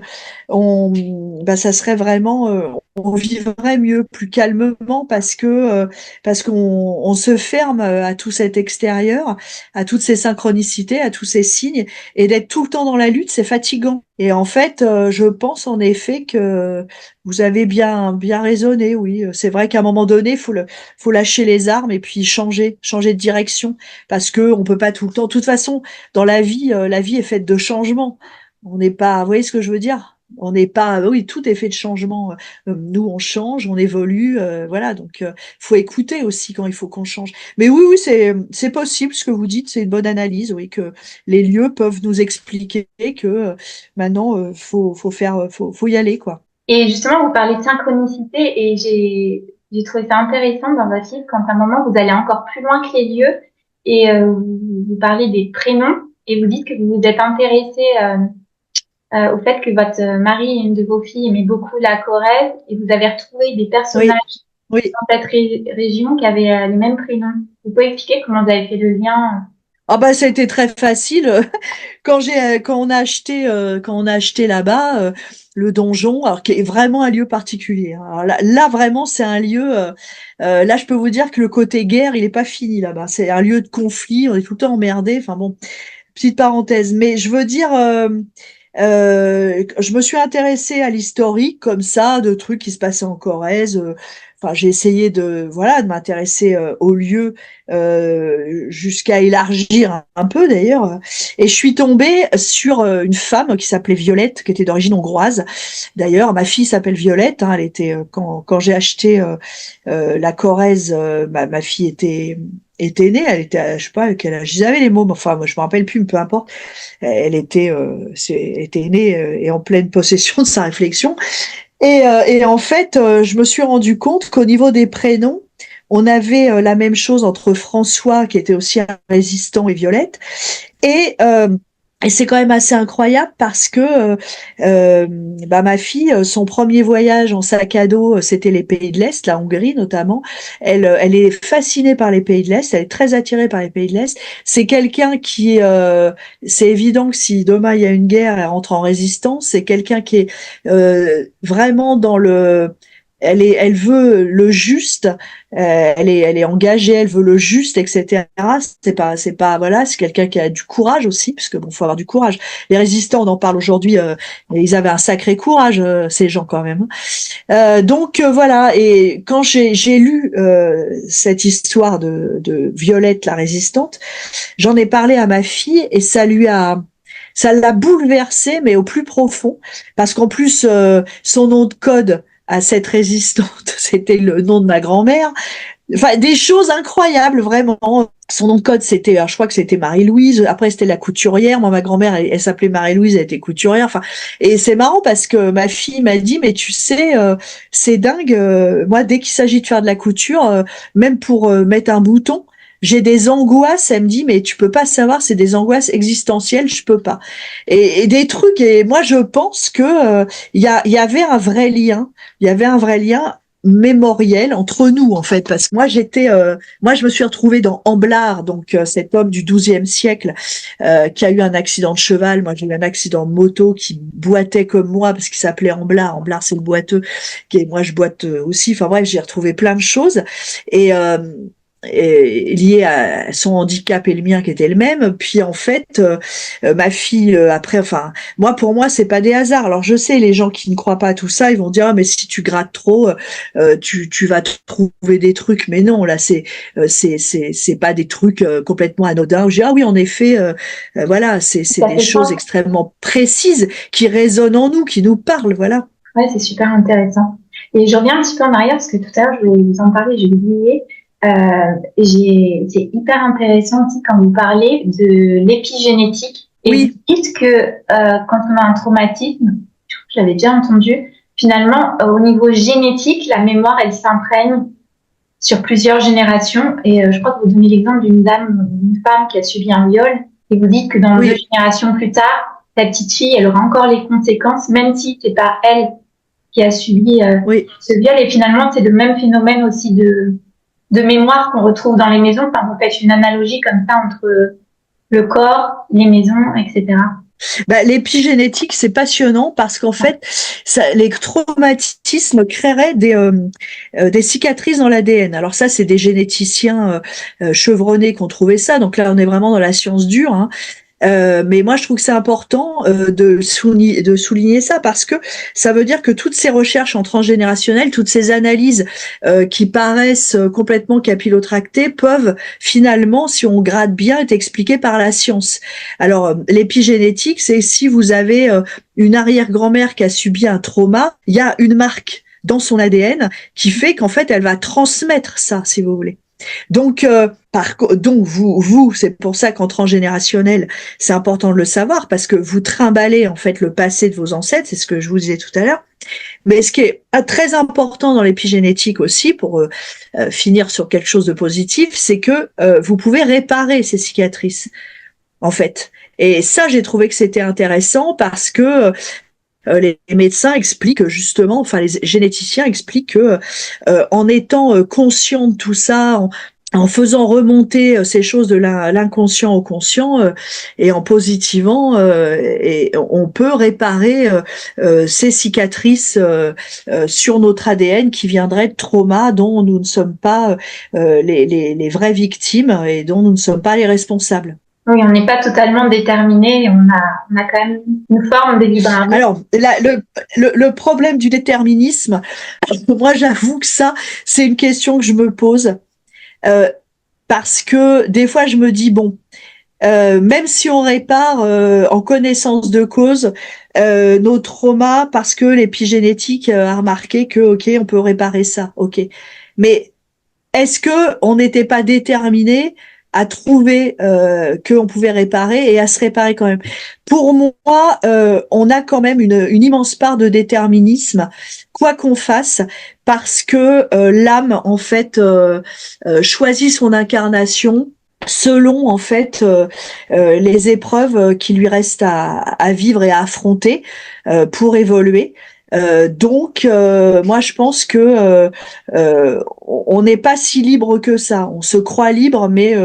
ça serait vraiment, on vivrait mieux, plus calmement, parce qu'on on se ferme à tout cet extérieur, à toutes ces synchronicités, à tous ces signes, et d'être tout le temps dans la lutte, c'est fatigant. Et en fait, je pense en effet que vous avez bien raisonné, oui. C'est vrai qu'à un moment donné, faut lâcher les armes et puis changer de direction parce que on peut pas tout le temps. De toute façon, dans la vie est faite de changements. On n'est pas, vous voyez ce que je veux dire? On n'est pas, oui, tout est fait de changements. Nous, on change, on évolue, voilà. Donc, faut écouter aussi quand il faut qu'on change. Mais oui, oui, c'est possible ce que vous dites. C'est une bonne analyse, oui, que les lieux peuvent nous expliquer que maintenant, faut y aller, quoi. Et justement, vous parlez de synchronicité et j'ai trouvé ça intéressant dans votre livre quand à un moment vous allez encore plus loin que les lieux et vous parlez des prénoms et vous dites que vous vous êtes intéressé au fait que votre mari et une de vos filles aimait beaucoup la Corrèze et vous avez retrouvé des personnages Oui, oui. dans cette région qui avaient les mêmes prénoms. Vous pouvez expliquer comment vous avez fait le lien? Ah bah ça a été très facile. Quand on a acheté là-bas le donjon, alors qui est vraiment un lieu particulier, hein. Alors là vraiment c'est un lieu. Là je peux vous dire que le côté guerre il est pas fini là-bas. C'est un lieu de conflit. On est tout le temps emmerdé. Enfin bon, petite parenthèse. Mais je veux dire, je me suis intéressée à l'historique comme ça, de trucs qui se passaient en Corrèze. Enfin, j'ai essayé de voilà de m'intéresser aux lieux jusqu'à élargir un peu d'ailleurs. Et je suis tombée sur une femme qui s'appelait Violette, qui était d'origine hongroise. D'ailleurs, ma fille s'appelle Violette. Hein, elle était quand j'ai acheté la Corrèze, ma fille était née, elle était, je sais pas quel âge ils avaient les mômes, enfin moi je me rappelle plus, mais peu importe. Elle était, était née et en pleine possession de sa réflexion. Et en fait, je me suis rendu compte qu'au niveau des prénoms, on avait la même chose entre François, qui était aussi un résistant, et Violette. Et, euh, et c'est quand même assez incroyable parce que bah, ma fille, son premier voyage en sac à dos, c'était les pays de l'Est, la Hongrie notamment. Elle est fascinée par les pays de l'Est, elle est très attirée par les pays de l'Est. C'est quelqu'un qui, c'est évident que si demain il y a une guerre, elle rentre en résistance. C'est quelqu'un qui est vraiment dans le elle veut le juste, elle est engagée, elle veut le juste, etc. C'est pas, voilà, c'est quelqu'un qui a du courage aussi, parce que bon, faut avoir du courage. Les résistants, on en parle aujourd'hui, ils avaient un sacré courage, ces gens quand même. Donc voilà. Et quand j'ai lu cette histoire de Violette la résistante, j'en ai parlé à ma fille et ça l'a bouleversée, mais au plus profond, parce qu'en plus, son nom de code à cette résistante, c'était le nom de ma grand-mère. Enfin, des choses incroyables, vraiment. Son nom de code, c'était, je crois que c'était Marie-Louise. Après, c'était la couturière. Moi, ma grand-mère, elle s'appelait Marie-Louise, elle était couturière. Enfin, et c'est marrant parce que ma fille m'a dit, mais tu sais, c'est dingue. Moi, dès qu'il s'agit de faire de la couture, même pour mettre un bouton, j'ai des angoisses. Elle me dit, mais tu peux pas savoir, c'est des angoisses existentielles, je peux pas. Et des trucs. Et moi, je pense que il y avait un vrai lien. Il y avait un vrai lien mémoriel entre nous en fait, parce que moi je me suis retrouvée dans Amblard, donc cet homme du XIIe siècle qui a eu un accident de cheval. Moi j'ai eu un accident de moto, qui boitait comme moi parce qu'il s'appelait Amblard. Amblard c'est le boiteux, qui moi je boite aussi. Enfin bref, j'ai retrouvé plein de choses et lié à son handicap et le mien qui était le même. Puis en fait, ma fille après, enfin moi pour moi c'est pas des hasards. Alors je sais les gens qui ne croient pas à tout ça, ils vont dire ah, mais si tu grattes trop, tu vas trouver des trucs. Mais non, là c'est pas des trucs complètement anodins. Où je dis ah oui en effet, voilà c'est Ça des fait choses sens. extrêmement précises qui résonnent en nous, qui nous parlent. Voilà. Ouais, c'est super intéressant. Et je reviens un petit peu en arrière parce que tout à l'heure, je voulais vous en parler, j'ai oublié. C'est hyper intéressant aussi quand vous parlez de l'épigénétique. Et vous Oui, dites que quand on a un traumatisme, je l'avais déjà entendu, finalement, au niveau génétique, la mémoire, elle s'imprègne sur plusieurs générations. Et je crois que vous donnez l'exemple d'une femme qui a subi un viol. Et vous dites que dans deux oui, générations plus tard, ta petite fille, elle aura encore les conséquences, même si c'est pas elle qui a subi oui. ce viol. Et finalement, c'est le même phénomène aussi de mémoire qu'on retrouve dans les maisons. Enfin, vous faites une analogie comme ça entre le corps, les maisons, etc. Bah, l'épigénétique, c'est passionnant parce qu'en fait, les traumatismes créeraient des cicatrices dans l'ADN. Alors ça, c'est des généticiens chevronnés qui ont trouvé ça. Donc là, on est vraiment dans la science dure, hein. Mais moi, je trouve que c'est important de souligner ça parce que ça veut dire que toutes ces recherches en transgénérationnel, toutes ces analyses qui paraissent complètement capillotractées peuvent finalement, si on gratte bien, être expliquées par la science. Alors, l'épigénétique, c'est si vous avez une arrière-grand-mère qui a subi un trauma, il y a une marque dans son ADN qui fait qu'en fait, elle va transmettre ça, si vous voulez. Donc, donc vous, c'est pour ça qu'en transgénérationnel, c'est important de le savoir parce que vous trimballez en fait le passé de vos ancêtres, c'est ce que je vous disais tout à l'heure. Mais ce qui est très important dans l'épigénétique aussi, pour finir sur quelque chose de positif, c'est que vous pouvez réparer ces cicatrices, en fait. Et ça, j'ai trouvé que c'était intéressant parce que les médecins expliquent justement, enfin les généticiens expliquent que en étant conscient de tout ça, en faisant remonter ces choses de l'inconscient au conscient et en positivant, et on peut réparer ces cicatrices sur notre ADN qui viendraient de traumas dont nous ne sommes pas les vraies victimes et dont nous ne sommes pas les responsables. Oui, on n'est pas totalement déterminé, on a quand même une forme de libre arbitre. Alors, le problème du déterminisme, moi j'avoue que ça, c'est une question que je me pose parce que des fois je me dis, bon, même si on répare en connaissance de cause nos traumas parce que l'épigénétique a remarqué que, ok, on peut réparer ça, ok. Mais est-ce que on n'était pas déterminé à trouver qu'on pouvait réparer et à se réparer quand même? Pour moi, on a quand même une immense part de déterminisme, quoi qu'on fasse, parce que l'âme, en fait, choisit son incarnation selon en fait les épreuves qui lui restent à vivre et à affronter pour évoluer. Donc, moi, je pense que on n'est pas si libre que ça. On se croit libre, mais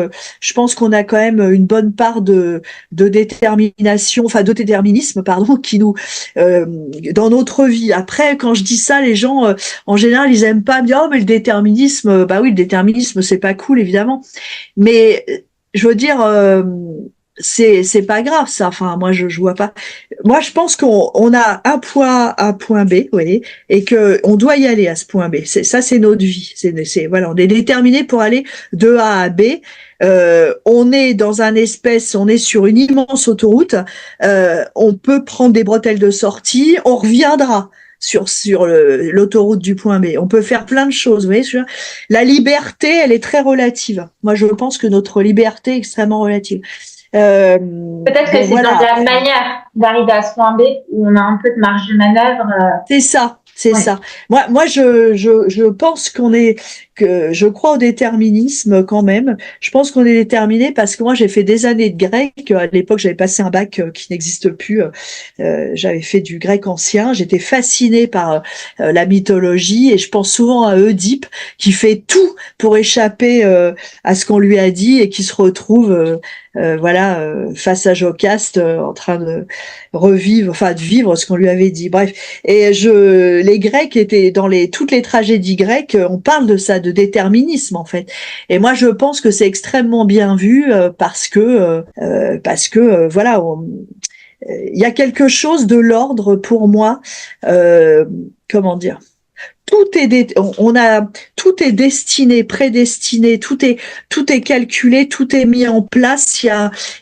je pense qu'on a quand même une bonne part de détermination, enfin de déterminisme, pardon, qui nous dans notre vie. Après, quand je dis ça, les gens, en général, ils aiment pas me dire, oh, mais le déterminisme, bah oui, le déterminisme, c'est pas cool, évidemment. Mais je veux dire, c'est pas grave ça. Enfin, moi je vois pas. Moi je pense qu'on a un point A, point B, vous voyez, et que on doit y aller à ce point B. C'est notre vie. Voilà, on est déterminé pour aller de A à B. On est dans un espèce, on est sur une immense autoroute. On peut prendre des bretelles de sortie. On reviendra sur l'autoroute du point B. On peut faire plein de choses. Vous voyez, la liberté, elle est très relative. Moi, je pense que notre liberté est extrêmement relative. Peut-être que c'est voilà, dans la manière d'arriver à ce point B où on a un peu de marge de manœuvre. C'est ça. C'est ça. Moi, je pense que je crois au déterminisme quand même. Je pense qu'on est déterminé parce que moi, j'ai fait des années de grec. À l'époque, j'avais passé un bac qui n'existe plus. J'avais fait du grec ancien. J'étais fascinée par la mythologie et je pense souvent à Oedipe qui fait tout pour échapper à ce qu'on lui a dit et qui se retrouve face à Jocaste en train de revivre, enfin de vivre ce qu'on lui avait dit. Bref, et les Grecs étaient dans toutes les tragédies grecques, on parle de ça, de déterminisme en fait. Et moi je pense que c'est extrêmement bien vu parce que voilà, il y a quelque chose de l'ordre pour moi. Comment dire? Tout est destiné, prédestiné, tout est calculé, tout est mis en place. Il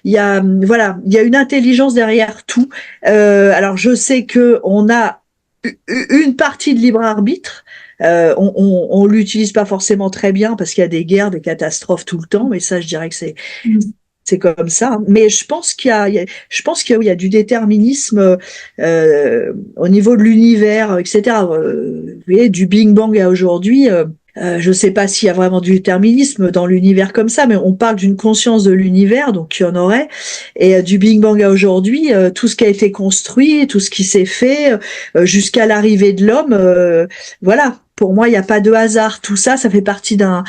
y a une intelligence derrière tout. Alors je sais que on a une partie de libre arbitre. On l'utilise pas forcément très bien parce qu'il y a des guerres, des catastrophes tout le temps, mais ça, je dirais que c'est comme ça. Mais je pense qu'il y a du déterminisme au niveau de l'univers, etc. Vous voyez, du Big Bang à aujourd'hui. Je ne sais pas s'il y a vraiment du déterminisme dans l'univers comme ça, mais on parle d'une conscience de l'univers, donc il y en aurait. Et du Big Bang à aujourd'hui, tout ce qui a été construit, tout ce qui s'est fait, jusqu'à l'arrivée de l'homme, voilà. Pour moi, il n'y a pas de hasard. Tout ça, ça fait partie d'un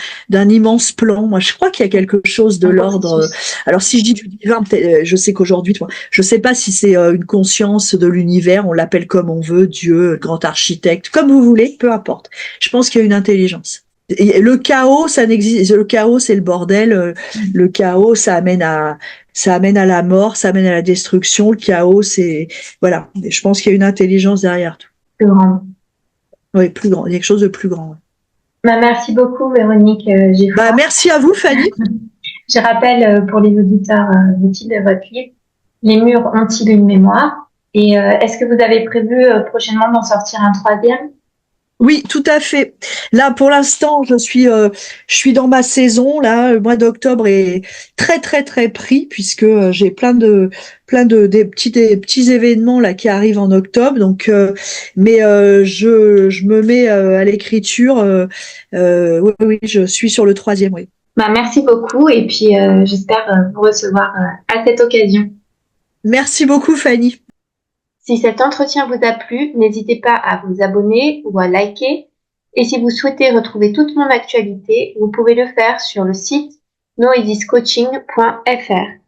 immense plan. Moi, je crois qu'il y a quelque chose de l'ordre. Alors, si je dis du divin, je sais qu'aujourd'hui, je sais pas si c'est une conscience de l'univers. On l'appelle comme on veut, Dieu, grand architecte, comme vous voulez, peu importe. Je pense qu'il y a une intelligence. Et le chaos, ça n'existe. Le chaos, c'est le bordel. Le chaos, ça amène à la mort, ça amène à la destruction. Le chaos, c'est voilà. Et je pense qu'il y a une intelligence derrière tout. Plus grande. Oui, plus grand. Il y a quelque chose de plus grand. Merci beaucoup, Véronique. Merci à vous, Fanny. Je rappelle pour les auditeurs le titre de votre livre, Les murs ont-ils une mémoire? Et est-ce que vous avez prévu prochainement d'en sortir un troisième? Oui, tout à fait. Là, pour l'instant, je suis dans ma saison. Là, le mois d'octobre est très, très, très pris puisque j'ai plein de des petits événements là qui arrivent en octobre. Donc, je me mets à l'écriture. Oui, oui, je suis sur le troisième. Oui. Bah, merci beaucoup et puis j'espère vous recevoir à cette occasion. Merci beaucoup, Fanny. Si cet entretien vous a plu, n'hésitez pas à vous abonner ou à liker. Et si vous souhaitez retrouver toute mon actualité, vous pouvez le faire sur le site noesiscoaching.fr.